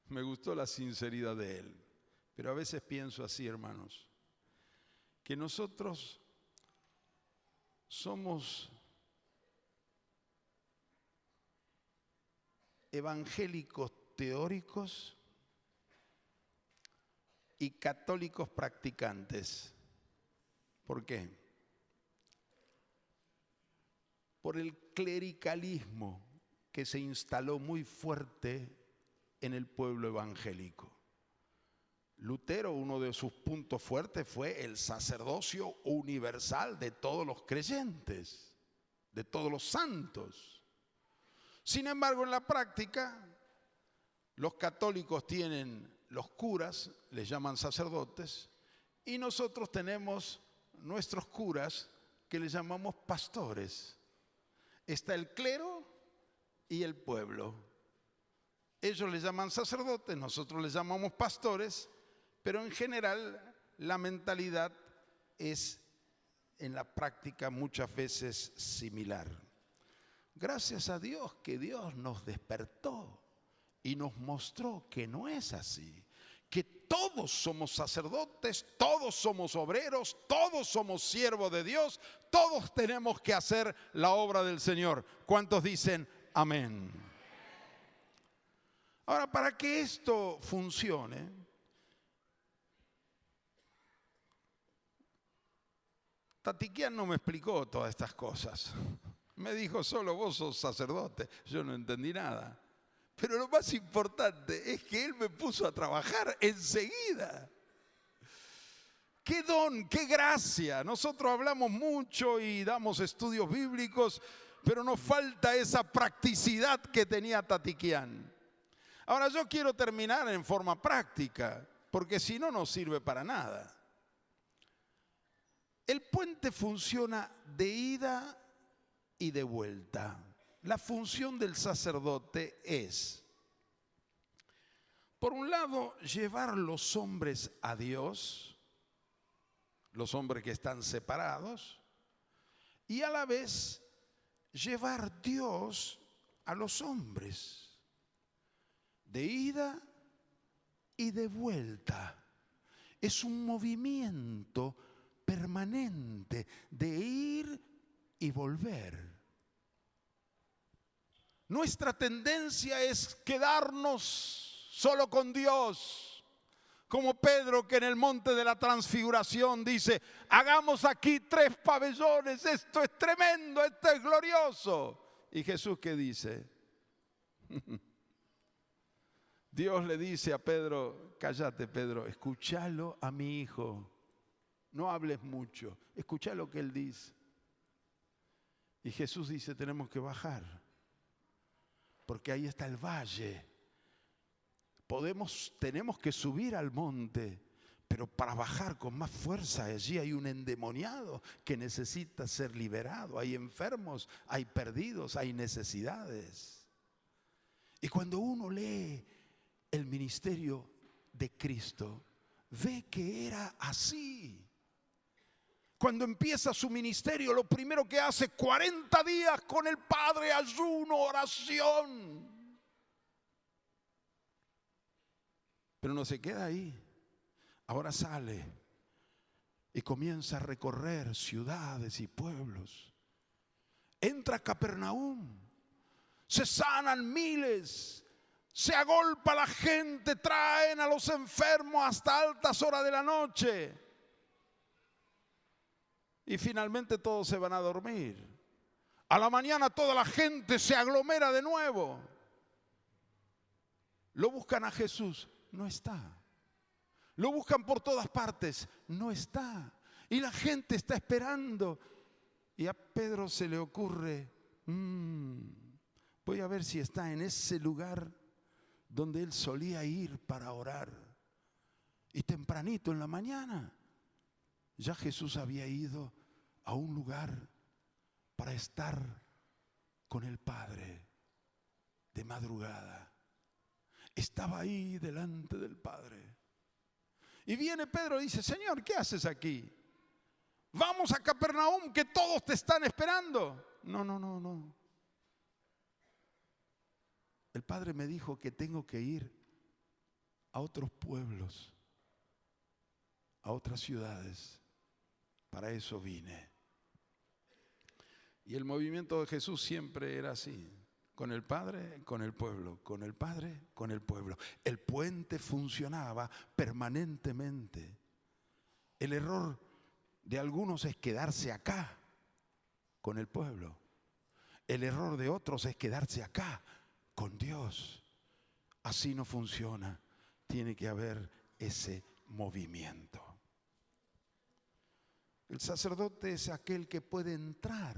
Me gustó la sinceridad de él. Pero a veces pienso así, hermanos, que nosotros somos evangélicos teóricos y católicos practicantes. ¿Por qué? por el clericalismo que se instaló muy fuerte en el pueblo evangélico. Lutero, uno de sus puntos fuertes fue el sacerdocio universal de todos los creyentes, de todos los santos. Sin embargo, en la práctica, los católicos tienen los curas, les llaman sacerdotes, y nosotros tenemos nuestros curas que les llamamos pastores. Está el clero y el pueblo. Ellos les llaman sacerdotes, nosotros les llamamos pastores, pero en general la mentalidad es en la práctica muchas veces similar. Gracias a Dios que Dios nos despertó y nos mostró que no es así, que todos somos sacerdotes, todos somos obreros, todos somos siervos de Dios, todos tenemos que hacer la obra del Señor. ¿Cuántos dicen amén? Ahora, para que esto funcione, Tatiquian no me explicó todas estas cosas. Me dijo solo vos sos sacerdote. Yo no entendí nada. Pero lo más importante es que él me puso a trabajar enseguida. ¡Qué don, qué gracia! Nosotros hablamos mucho y damos estudios bíblicos, pero nos falta esa practicidad que tenía Tatiquian. Ahora yo quiero terminar en forma práctica, porque si no, no sirve para nada. El puente funciona de ida y de vuelta. La función del sacerdote es, por un lado, llevar los hombres a Dios, los hombres que están separados, y a la vez llevar Dios a los hombres, de ida y de vuelta. Es un movimiento permanente de ir y volver. Nuestra tendencia es quedarnos solo con Dios, como Pedro que en el monte de la transfiguración dice: hagamos aquí 3 pabellones, esto es tremendo, esto es glorioso. Y Jesús, ¿qué dice? Dios le dice a Pedro: cállate, Pedro, escúchalo a mi hijo. No hables mucho, escucha lo que él dice. Y Jesús dice: tenemos que bajar, porque ahí está el valle. Tenemos que subir al monte, pero para bajar con más fuerza. Allí hay un endemoniado que necesita ser liberado. Hay enfermos, hay perdidos, hay necesidades. Y cuando uno lee el ministerio de Cristo, ve que era así. Cuando empieza su ministerio, lo primero que hace, 40 días con el Padre, ayuno, oración. Pero no se queda ahí. Ahora sale y comienza a recorrer ciudades y pueblos. Entra a Capernaum, se sanan miles, se agolpa la gente, traen a los enfermos hasta altas horas de la noche. Y finalmente todos se van a dormir. A la mañana toda la gente se aglomera de nuevo. Lo buscan a Jesús, no está. Lo buscan por todas partes, no está. Y la gente está esperando. Y a Pedro se le ocurre, voy a ver si está en ese lugar donde él solía ir para orar. Y tempranito en la mañana, ya Jesús había ido a un lugar para estar con el Padre de madrugada. Estaba ahí delante del Padre. Y viene Pedro y dice: Señor, ¿qué haces aquí? Vamos a Capernaum, que todos te están esperando. No. El Padre me dijo que tengo que ir a otros pueblos, a otras ciudades. Para eso vine. Y el movimiento de Jesús siempre era así: con el Padre, con el pueblo, con el Padre, con el pueblo. El puente funcionaba permanentemente. El error de algunos es quedarse acá con el pueblo El error de otros es quedarse acá con Dios. Así no funciona. Tiene que haber ese movimiento. El sacerdote es aquel que puede entrar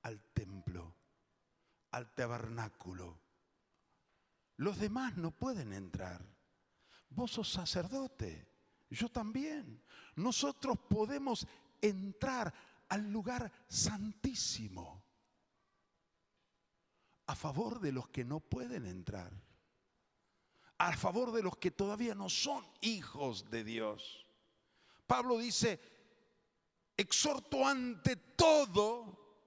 al templo, al tabernáculo. Los demás no pueden entrar. Vos sos sacerdote, yo también. Nosotros podemos entrar al lugar santísimo a favor de los que no pueden entrar, a favor de los que todavía no son hijos de Dios. Pablo dice: exhorto ante todo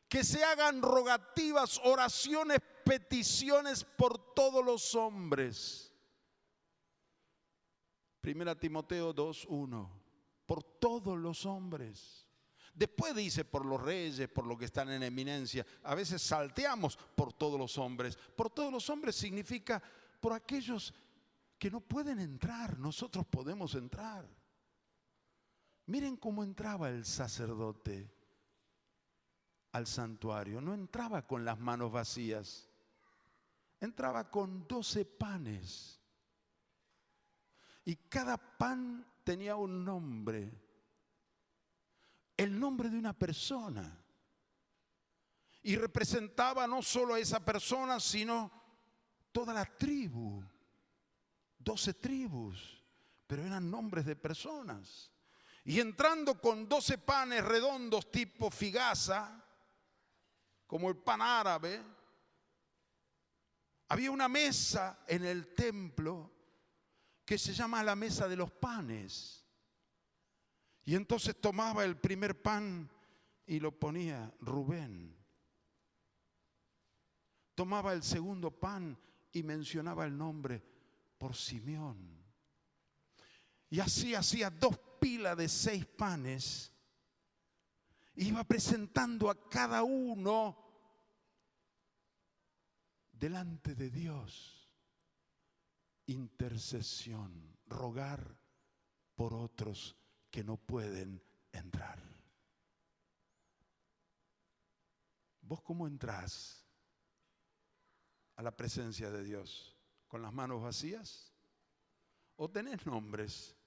que se hagan rogativas, oraciones, peticiones por todos los hombres. 1 Timoteo 2:1, por todos los hombres. Después dice por los reyes, por los que están en eminencia. A veces salteamos por todos los hombres. Por todos los hombres significa por aquellos que no pueden entrar. Nosotros podemos entrar. Miren cómo entraba el sacerdote al santuario. No entraba con las manos vacías. Entraba con 12 panes. Y cada pan tenía un nombre. El nombre de una persona. Y representaba no solo a esa persona, sino toda la tribu. 12 tribus. Pero eran nombres de personas. Y entrando con 12 panes redondos tipo figaza, como el pan árabe, había una mesa en el templo que se llama la mesa de los panes. Y entonces tomaba el primer pan y lo ponía Rubén. Tomaba el segundo pan y mencionaba el nombre por Simeón. Y así hacía 2 pilas de 6 panes. Iba presentando a cada uno delante de Dios. Intercesión, rogar por otros que no pueden entrar. ¿Vos cómo entrás a la presencia de Dios? ¿Con las manos vacías? ¿O tenés nombres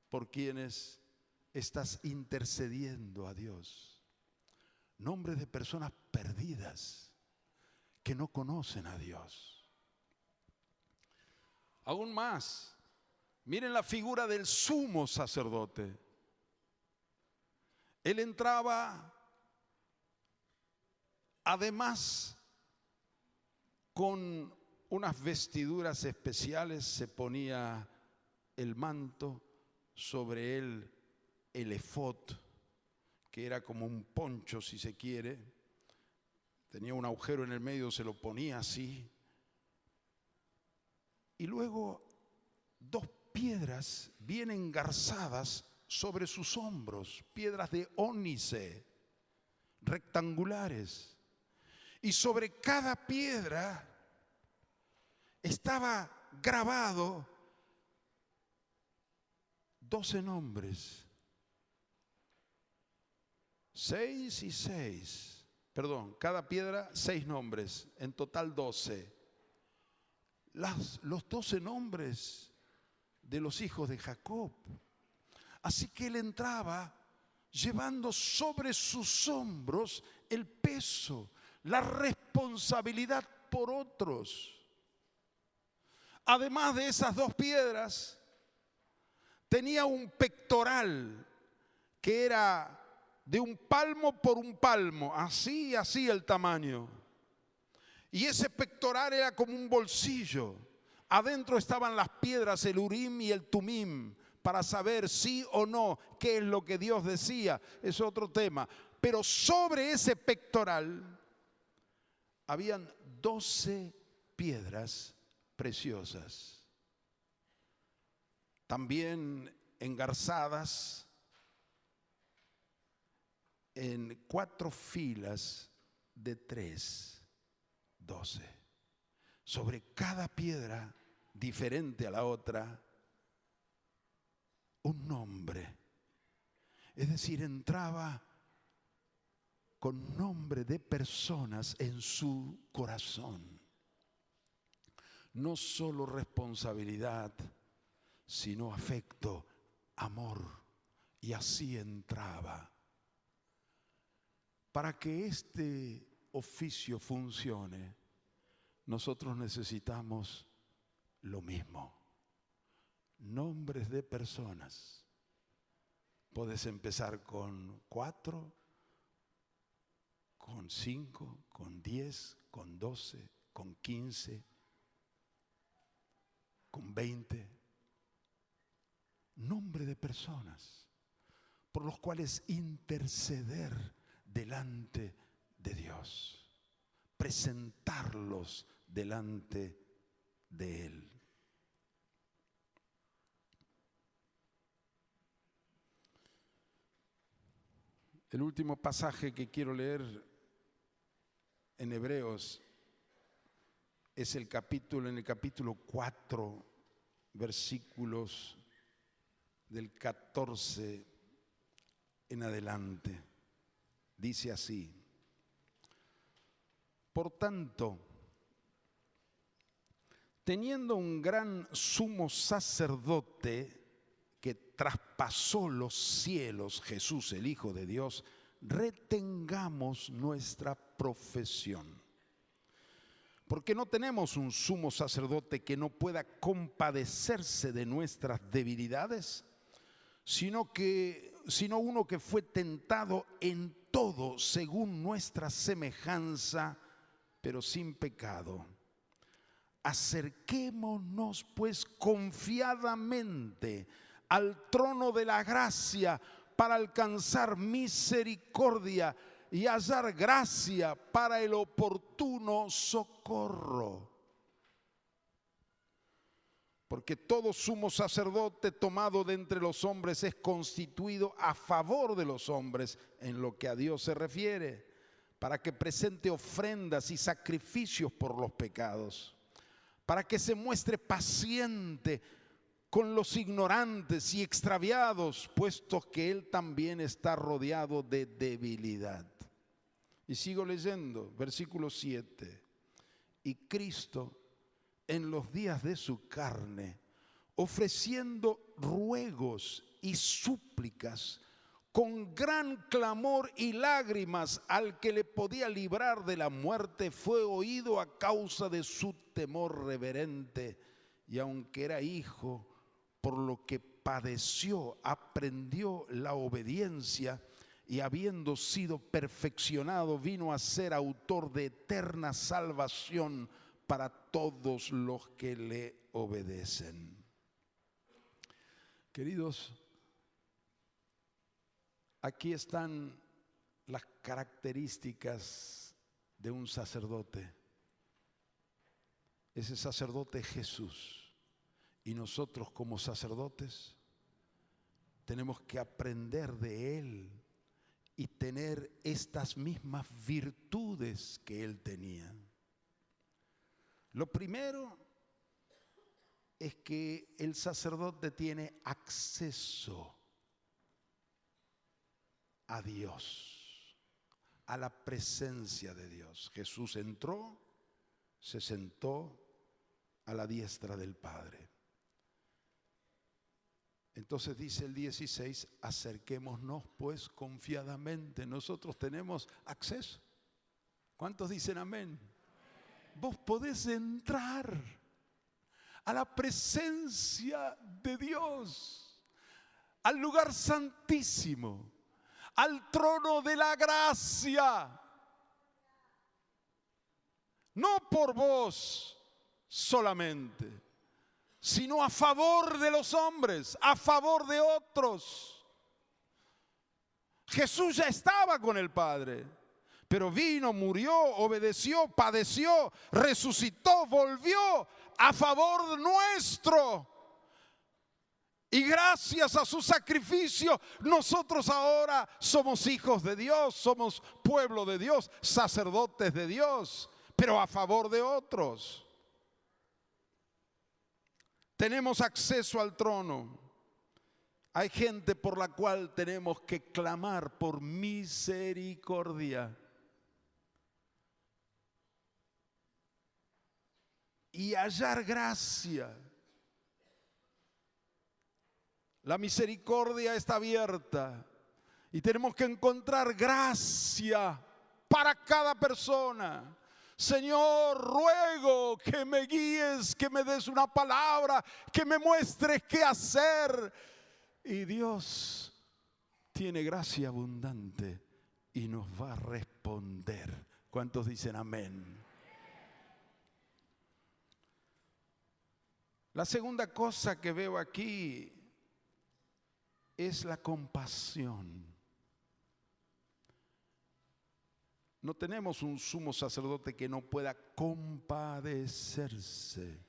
por quienes estás intercediendo a Dios? Nombres de personas perdidas que no conocen a Dios. Aún más, miren la figura del sumo sacerdote. Él entraba además con unas vestiduras especiales, se ponía el manto, sobre él el efod, que era como un poncho si se quiere, tenía un agujero en el medio, se lo ponía así, y luego 2 piedras bien engarzadas sobre sus hombros, piedras de ónice, rectangulares. Y sobre cada piedra estaba grabado 12 nombres. 6 y 6. Perdón, cada piedra 6 nombres, en total 12. Los 12 nombres de los hijos de Jacob. Así que él entraba llevando sobre sus hombros el peso, la responsabilidad por otros. Además de esas 2 piedras, tenía un pectoral que era de 1 palmo por 1 palmo, así el tamaño. Y ese pectoral era como un bolsillo. Adentro estaban las piedras, el Urim y el Tumim, para saber sí o no qué es lo que Dios decía. Es otro tema. Pero sobre ese pectoral habían 12 piedras preciosas, también engarzadas en 4 filas de 3, 12. Sobre cada piedra, diferente a la otra, un nombre. Es decir, entraba con nombre de personas en su corazón. No solo responsabilidad, sino afecto, amor. Y así entraba. Para que este oficio funcione, nosotros necesitamos lo mismo. Nombres de personas. Puedes empezar con 4, con 5, con 10, con 12, con 15, con 20. Nombre de personas por los cuales interceder delante de Dios, presentarlos delante de Él. El último pasaje que quiero leer en Hebreos es en el capítulo 4, versículos del 14 en adelante. Dice así: por tanto, teniendo un gran sumo sacerdote que traspasó los cielos, Jesús el Hijo de Dios, retengamos nuestra profesión. Porque no tenemos un sumo sacerdote que no pueda compadecerse de nuestras debilidades, sino uno que fue tentado en todo según nuestra semejanza, pero sin pecado. Acerquémonos pues confiadamente al trono de la gracia para alcanzar misericordia y hallar gracia para el oportuno socorro. Porque todo sumo sacerdote tomado de entre los hombres es constituido a favor de los hombres en lo que a Dios se refiere, para que presente ofrendas y sacrificios por los pecados, para que se muestre paciente con los ignorantes y extraviados, puesto que Él también está rodeado de debilidad. Y sigo leyendo, versículo 7. Y Cristo, en los días de su carne, ofreciendo ruegos y súplicas con gran clamor y lágrimas al que le podía librar de la muerte, fue oído a causa de su temor reverente, y aunque era hijo, por lo que padeció, aprendió la obediencia, y habiendo sido perfeccionado, vino a ser autor de eterna salvación para todos los que le obedecen. Queridos, aquí están las características de un sacerdote. Ese sacerdote es Jesús. Y nosotros como sacerdotes tenemos que aprender de Él y tener estas mismas virtudes que Él tenía. Lo primero es que el sacerdote tiene acceso a Dios, a la presencia de Dios. Jesús entró, se sentó a la diestra del Padre. Entonces dice el 16, acerquémonos pues confiadamente. Nosotros tenemos acceso. ¿Cuántos dicen amén? Vos podés entrar a la presencia de Dios, al lugar santísimo, al trono de la gracia. No por vos solamente, sino a favor de los hombres, a favor de otros. Jesús ya estaba con el Padre, pero vino, murió, obedeció, padeció, resucitó, volvió a favor nuestro. Y gracias a su sacrificio, nosotros ahora somos hijos de Dios, somos pueblo de Dios, sacerdotes de Dios, pero a favor de otros. Tenemos acceso al trono. Hay gente por la cual tenemos que clamar por misericordia. Y hallar gracia. La misericordia está abierta y tenemos que encontrar gracia para cada persona. Señor, ruego que me guíes, que me des una palabra, que me muestres qué hacer. Y Dios tiene gracia abundante y nos va a responder. ¿Cuántos dicen amén? La segunda cosa que veo aquí es la compasión. No tenemos un sumo sacerdote que no pueda compadecerse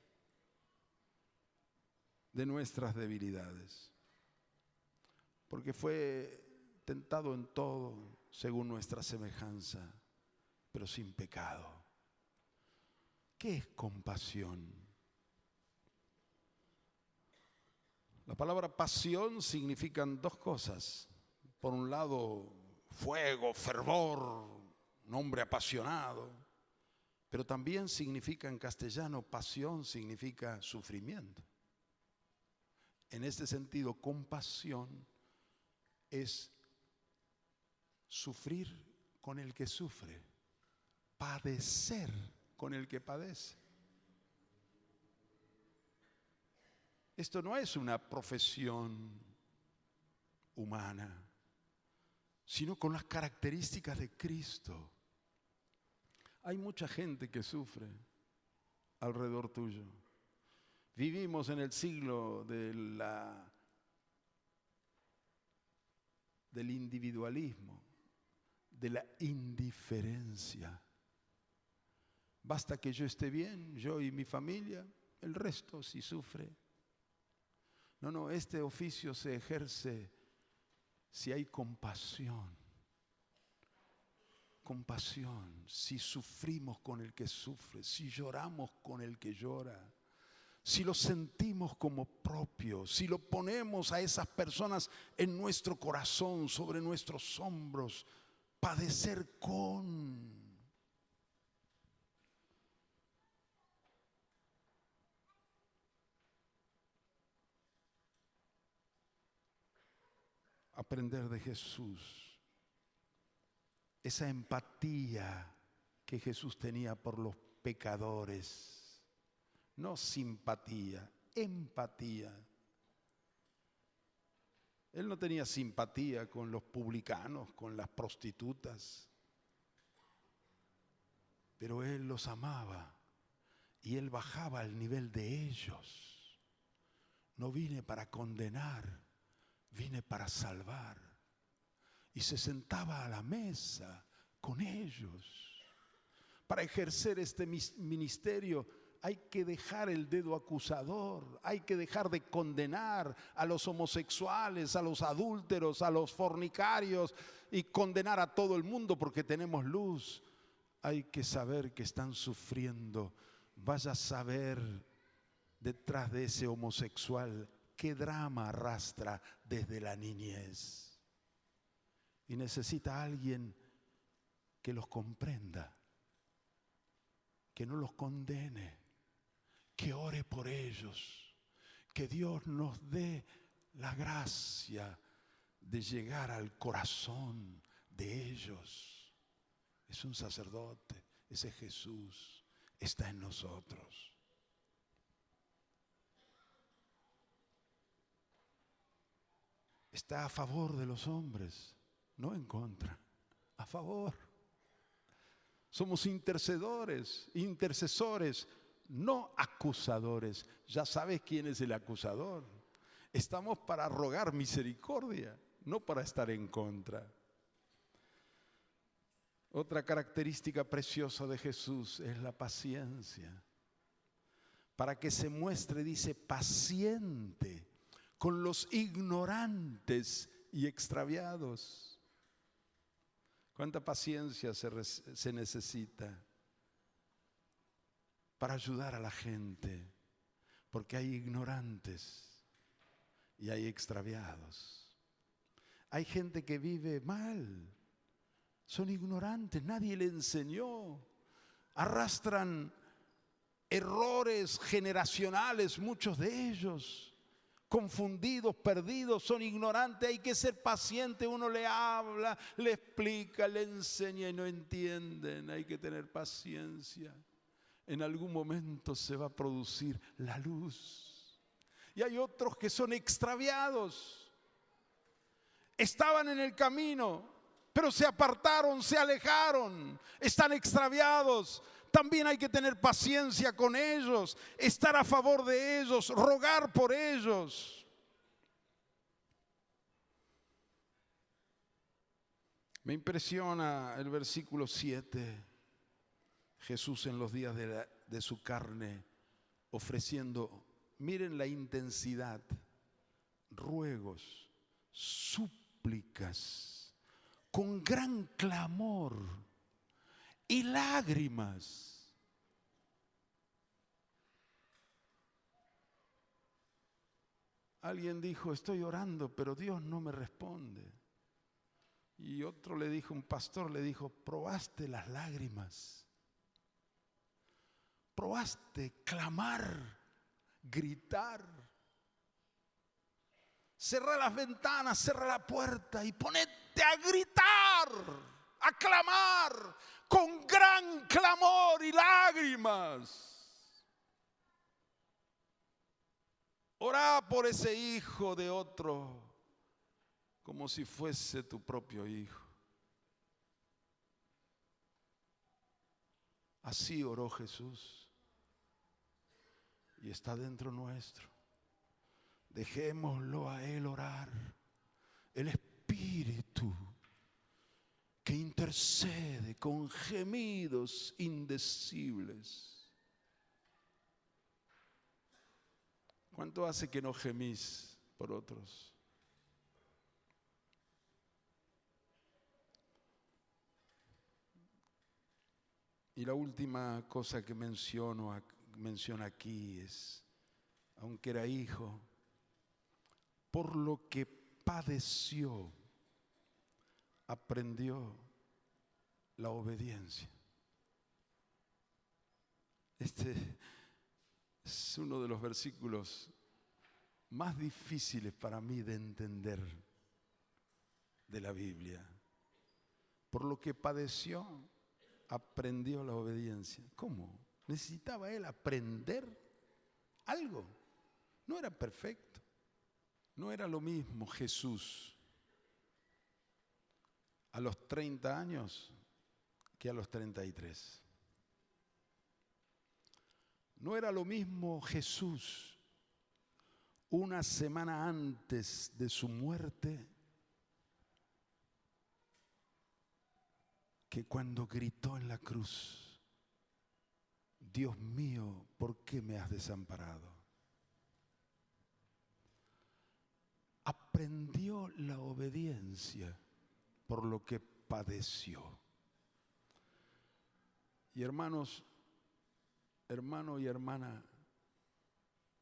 de nuestras debilidades, porque fue tentado en todo según nuestra semejanza, pero sin pecado. ¿Qué es compasión? La palabra pasión significan dos cosas. Por un lado, fuego, fervor, un hombre apasionado. Pero también significa en castellano, pasión significa sufrimiento. En este sentido, compasión es sufrir con el que sufre, padecer con el que padece. Esto no es una profesión humana, sino con las características de Cristo. Hay mucha gente que sufre alrededor tuyo. Vivimos en el siglo del individualismo, de la indiferencia. Basta que yo esté bien, yo y mi familia, el resto si sufre. No, este oficio se ejerce si hay compasión. Compasión, si sufrimos con el que sufre, si lloramos con el que llora, si lo sentimos como propio, si lo ponemos a esas personas en nuestro corazón, sobre nuestros hombros, padecer con. Aprender de Jesús, esa empatía que Jesús tenía por los pecadores, no simpatía, empatía. Él no tenía simpatía con los publicanos, con las prostitutas, pero Él los amaba y Él bajaba al nivel de ellos. No vine para condenar, vine para salvar. Y se sentaba a la mesa con ellos. Para ejercer este ministerio hay que dejar el dedo acusador, hay que dejar de condenar a los homosexuales, a los adúlteros, a los fornicarios y condenar a todo el mundo porque tenemos luz. Hay que saber que están sufriendo. Vaya a saber detrás de ese homosexual qué drama arrastra desde la niñez. Y necesita a alguien que los comprenda, que no los condene, que ore por ellos, que Dios nos dé la gracia de llegar al corazón de ellos. Es un sacerdote, ese Jesús está en nosotros. Está a favor de los hombres, no en contra, a favor. Somos intercesores, no acusadores. Ya sabes quién es el acusador. Estamos para rogar misericordia, no para estar en contra. Otra característica preciosa de Jesús es la paciencia. Para que se muestre, dice, paciente con los ignorantes y extraviados. ¿Cuánta paciencia se necesita para ayudar a la gente? Porque hay ignorantes y hay extraviados. Hay gente que vive mal, son ignorantes, nadie le enseñó, arrastran errores generacionales, muchos de ellos, confundidos, perdidos, son ignorantes. Hay que ser paciente, uno le habla, le explica, le enseña y no entienden. Hay que tener paciencia. En algún momento se va a producir la luz. Y hay otros que son extraviados. Estaban en el camino, pero se apartaron, se alejaron, están extraviados. También hay que tener paciencia con ellos, estar a favor de ellos, rogar por ellos. Me impresiona el versículo 7. Jesús en los días de su carne ofreciendo, miren la intensidad, ruegos, súplicas, con gran clamor y lágrimas. Alguien dijo, estoy orando, pero Dios no me responde. Y otro le dijo, un pastor le dijo, ¿probaste las lágrimas? ¿Probaste clamar, gritar? Cerra las ventanas, cerra la puerta y ponete a gritar, a clamar con gran clamor y lágrimas. Orá por ese hijo de otro como si fuese tu propio hijo. Así oró Jesús y está dentro nuestro. Dejémoslo a Él orar. El Espíritu que intercede con gemidos indecibles. ¿Cuánto hace que no gemís por otros? Y la última cosa que menciona aquí es, aunque era hijo, por lo que padeció, aprendió la obediencia. Este es uno de los versículos más difíciles para mí de entender de la Biblia. Por lo que padeció, aprendió la obediencia. ¿Cómo? ¿Necesitaba él aprender algo? No era perfecto. No era lo mismo Jesús a los 30 años que a los 33. No era lo mismo Jesús una semana antes de su muerte que cuando gritó en la cruz, Dios mío, ¿por qué me has desamparado? Aprendió la obediencia por lo que padeció. Y hermanos, hermano y hermana,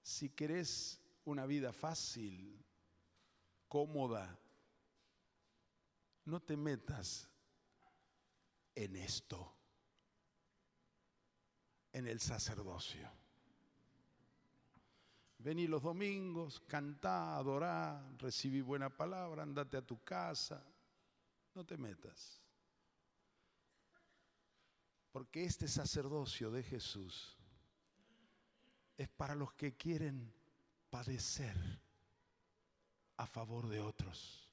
si querés una vida fácil, cómoda, no te metas en esto, en el sacerdocio. Vení los domingos, cantá, adorá, recibí buena palabra, andate a tu casa, no te metas. Porque este sacerdocio de Jesús es para los que quieren padecer a favor de otros.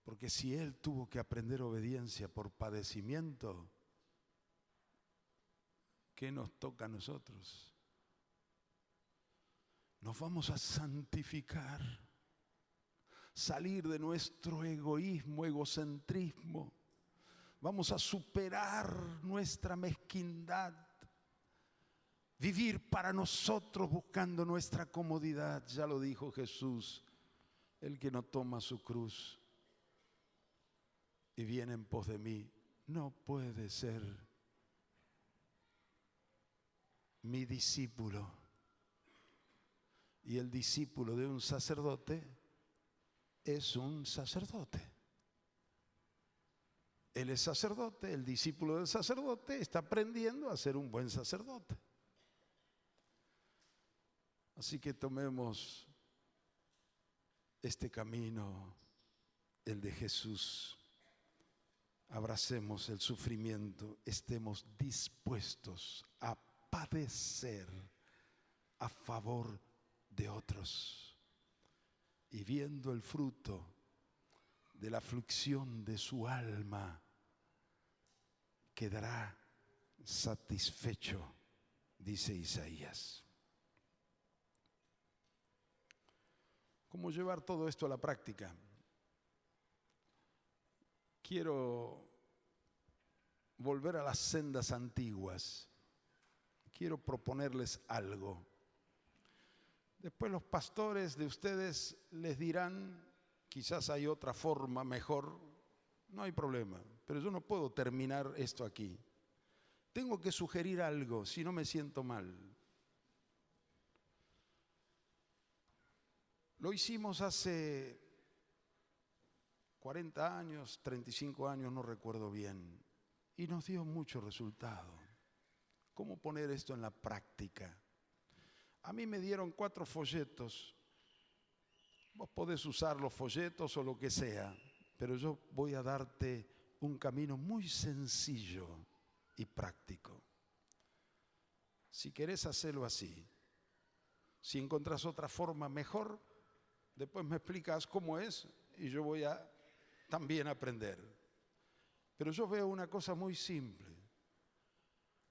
Porque si Él tuvo que aprender obediencia por padecimiento, ¿qué nos toca a nosotros? Nos vamos a santificar, salir de nuestro egoísmo, egocentrismo. Vamos a superar nuestra mezquindad, vivir para nosotros buscando nuestra comodidad. Ya lo dijo Jesús, el que no toma su cruz y viene en pos de mí, no puede ser mi discípulo. Y el discípulo de un sacerdote es un sacerdote. Él es sacerdote, el discípulo del sacerdote está aprendiendo a ser un buen sacerdote. Así que tomemos este camino, el de Jesús. Abracemos el sufrimiento, estemos dispuestos a padecer a favor de otros. Y viendo el fruto de la aflicción de su alma, quedará satisfecho, dice Isaías. ¿Cómo llevar todo esto a la práctica? Quiero volver a las sendas antiguas. Quiero proponerles algo. Después los pastores de ustedes les dirán, quizás hay otra forma mejor, no hay problema, pero yo no puedo terminar esto aquí. Tengo que sugerir algo, si no me siento mal. Lo hicimos hace 40 años, 35 años, no recuerdo bien, y nos dio mucho resultado. ¿Cómo poner esto en la práctica? A mí me dieron 4 folletos. Vos podés usar los folletos o lo que sea, pero yo voy a darte un camino muy sencillo y práctico. Si querés hacerlo así, si encontrás otra forma mejor, después me explicas cómo es y yo voy a también aprender. Pero yo veo una cosa muy simple.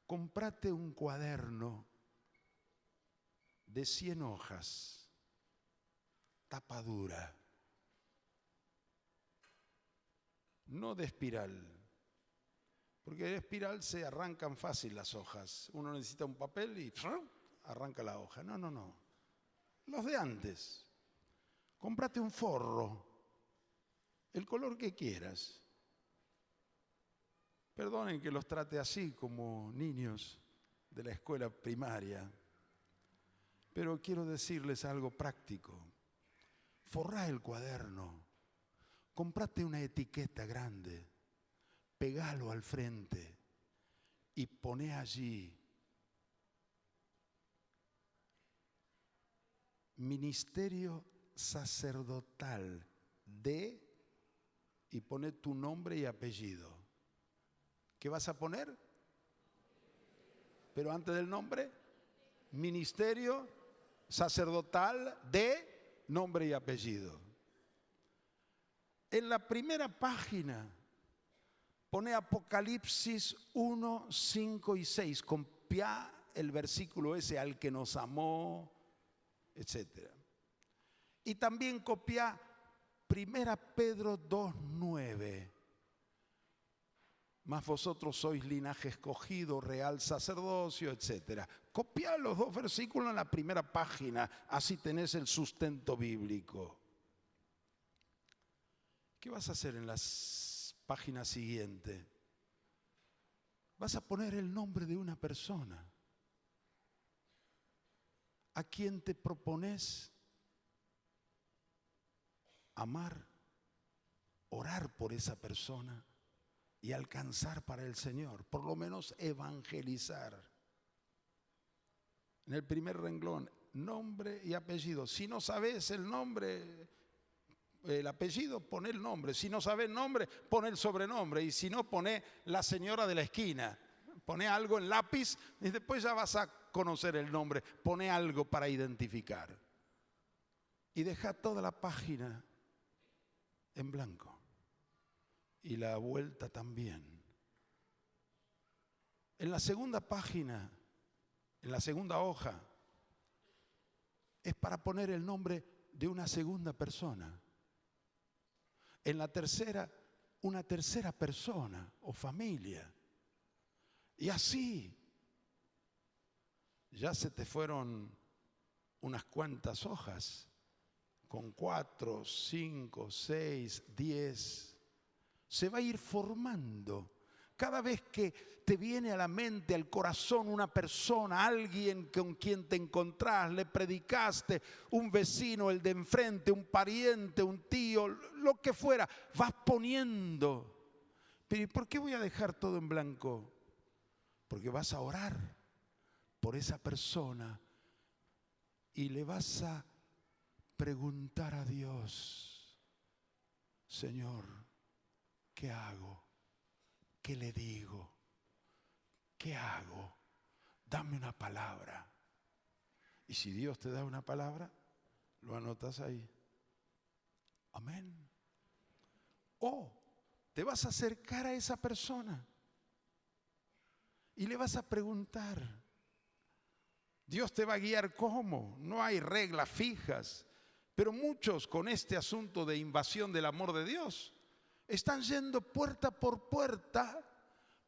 Comprate un cuaderno de 100 hojas, tapa dura, no de espiral, porque de espiral se arrancan fácil las hojas. Uno necesita un papel y arranca la hoja. No. Los de antes. Cómprate un forro, el color que quieras. Perdonen que los trate así como niños de la escuela primaria, pero quiero decirles algo práctico. Forrá el cuaderno, cómprate una etiqueta grande, pegalo al frente y poné allí ministerio sacerdotal de, y poné tu nombre y apellido. ¿Qué vas a poner? Pero antes del nombre, ministerio sacerdotal de nombre y apellido. En la primera página pone Apocalipsis 1, 5 y 6. Copiá el versículo ese, al que nos amó, etc. Y también copiá 1 Pedro 2, 9. Mas vosotros sois linaje escogido, real sacerdocio, etc. Copiá los 2 versículos en la primera página, así tenés el sustento bíblico. ¿Qué vas a hacer en las páginas siguientes? Vas a poner el nombre de una persona a quien te propones amar, orar por esa persona y alcanzar para el Señor, por lo menos evangelizar. En el primer renglón, nombre y apellido. Si no sabes el nombre, el apellido, pon el nombre. Si no sabes el nombre, pon el sobrenombre. Y si no, pone la señora de la esquina. Pone algo en lápiz y después ya vas a conocer el nombre. Pone algo para identificar. Y deja toda la página en blanco. Y la vuelta también. En la segunda página, en la segunda hoja, es para poner el nombre de una segunda persona. En la tercera, una tercera persona o familia. Y así, ya se te fueron unas cuantas hojas, con 4, 5, 6, 10. Se va a ir formando Cada vez que te viene a la mente, al corazón, una persona, alguien con quien te encontrás, le predicaste, un vecino, el de enfrente, un pariente, un tío, lo que fuera, vas poniendo. Pero ¿y por qué voy a dejar todo en blanco? Porque vas a orar por esa persona y le vas a preguntar a Dios: Señor, ¿qué hago? ¿Qué le digo? ¿Qué hago? Dame una palabra. Y si Dios te da una palabra, lo anotas ahí. Amén. O te vas a acercar a esa persona y le vas a preguntar. Dios te va a guiar cómo. No hay reglas fijas. Pero muchos con este asunto de invasión del amor de Dios están yendo puerta por puerta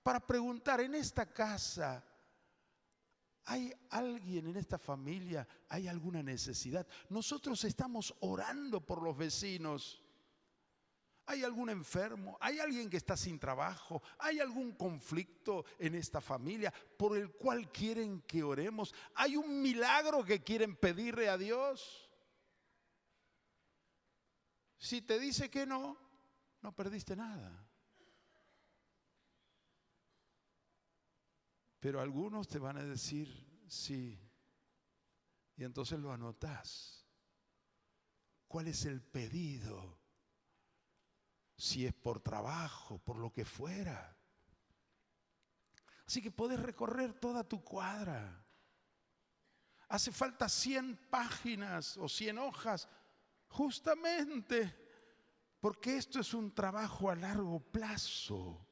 para preguntar: en esta casa, ¿hay alguien en esta familia? ¿Hay alguna necesidad? Nosotros estamos orando por los vecinos. ¿Hay algún enfermo? ¿Hay alguien que está sin trabajo? ¿Hay algún conflicto en esta familia por el cual quieren que oremos? ¿Hay un milagro que quieren pedirle a Dios? Si te dice que no, no perdiste nada. Pero algunos te van a decir sí. Y entonces lo anotás. ¿Cuál es el pedido? Si es por trabajo, por lo que fuera. Así que podés recorrer toda tu cuadra. Hace falta 100 páginas o 100 hojas, justamente porque esto es un trabajo a largo plazo.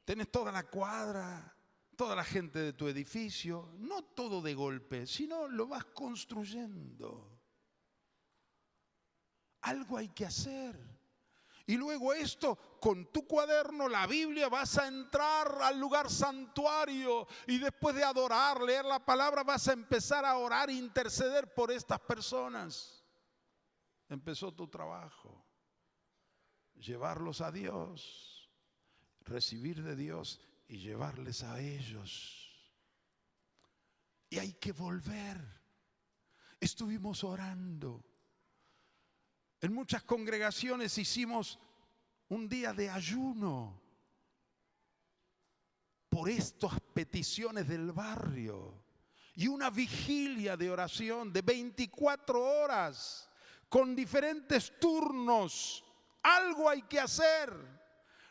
Tenés toda la cuadra, toda la gente de tu edificio, no todo de golpe, sino lo vas construyendo. Algo hay que hacer. Y luego esto, con tu cuaderno, la Biblia, vas a entrar al lugar santuario y después de adorar, leer la palabra, vas a empezar a orar e interceder por estas personas. Empezó tu trabajo. Llevarlos a Dios, recibir de Dios y llevarles a ellos. Y hay que volver. Estuvimos orando. En muchas congregaciones hicimos un día de ayuno por estas peticiones del barrio y una vigilia de oración de 24 horas con diferentes turnos. Algo hay que hacer.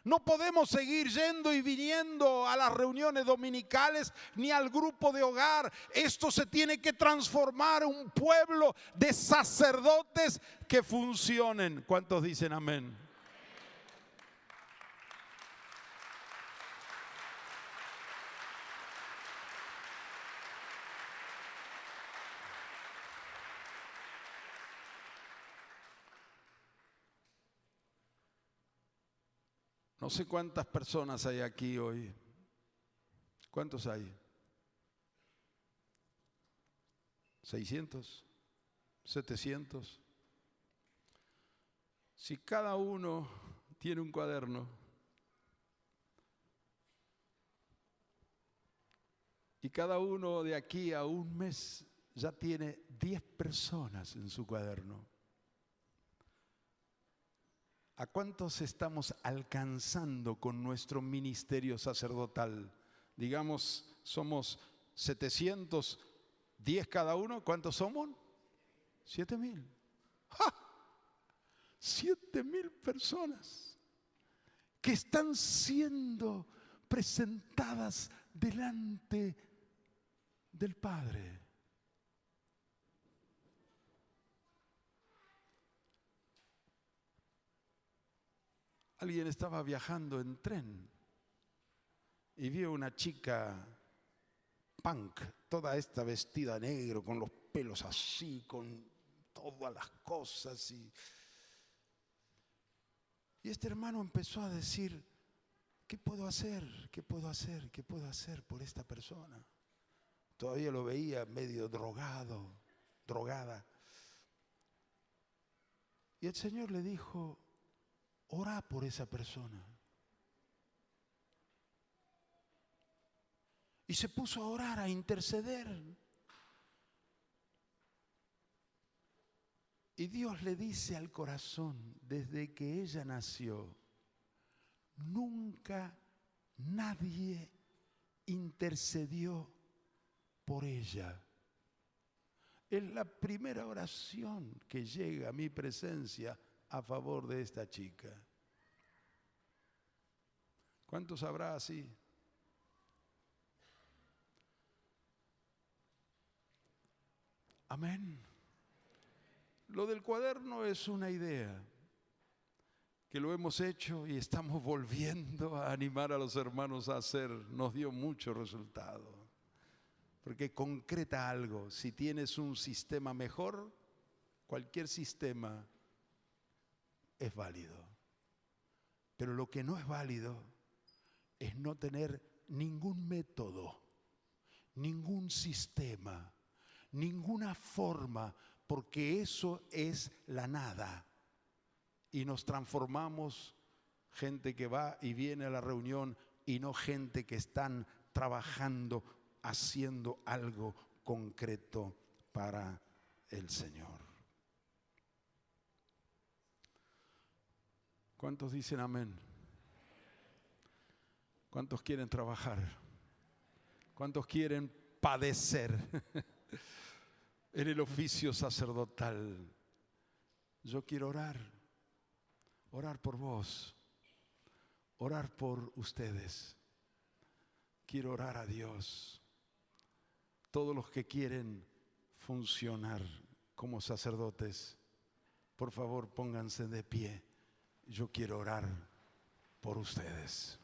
No podemos seguir yendo y viniendo a las reuniones dominicales ni al grupo de hogar. Esto se tiene que transformar en un pueblo de sacerdotes que funcionen. ¿Cuántos dicen amén? No sé cuántas personas hay aquí hoy. ¿Cuántos hay? ¿600? ¿700? Si cada uno tiene un cuaderno y cada uno de aquí a un mes ya tiene 10 personas en su cuaderno, ¿a cuántos estamos alcanzando con nuestro ministerio sacerdotal? Digamos, somos 710 cada uno. ¿Cuántos somos? 7,000. ¡Ja! 7,000 personas que están siendo presentadas delante del Padre. Alguien estaba viajando en tren y vio una chica punk, toda esta vestida negro, con los pelos así, con todas las cosas. Y este hermano empezó a decir: ¿qué puedo hacer? ¿Qué puedo hacer? ¿Qué puedo hacer por esta persona? Todavía lo veía medio drogado, drogada. Y el Señor le dijo: Ora por esa persona. Y se puso a orar, a interceder. Y Dios le dice al corazón, desde que ella nació, nunca nadie intercedió por ella. Es la primera oración que llega a mi presencia a favor de esta chica. ¿Cuántos habrá así? Amén. Lo del cuaderno es una idea que lo hemos hecho y estamos volviendo a animar a los hermanos a hacer. Nos dio mucho resultado. Porque concreta algo. Si tienes un sistema mejor, cualquier sistema es válido. Pero lo que no es válido es no tener ningún método, ningún sistema, ninguna forma, porque eso es la nada. Y nos transformamos, gente que va y viene a la reunión, y no gente que están trabajando, haciendo algo concreto para el Señor. ¿Cuántos dicen amén? ¿Cuántos quieren trabajar? ¿Cuántos quieren padecer en el oficio sacerdotal? Yo quiero orar por vos, orar por ustedes. Quiero orar a Dios. Todos los que quieren funcionar como sacerdotes, por favor pónganse de pie. Yo quiero orar por ustedes.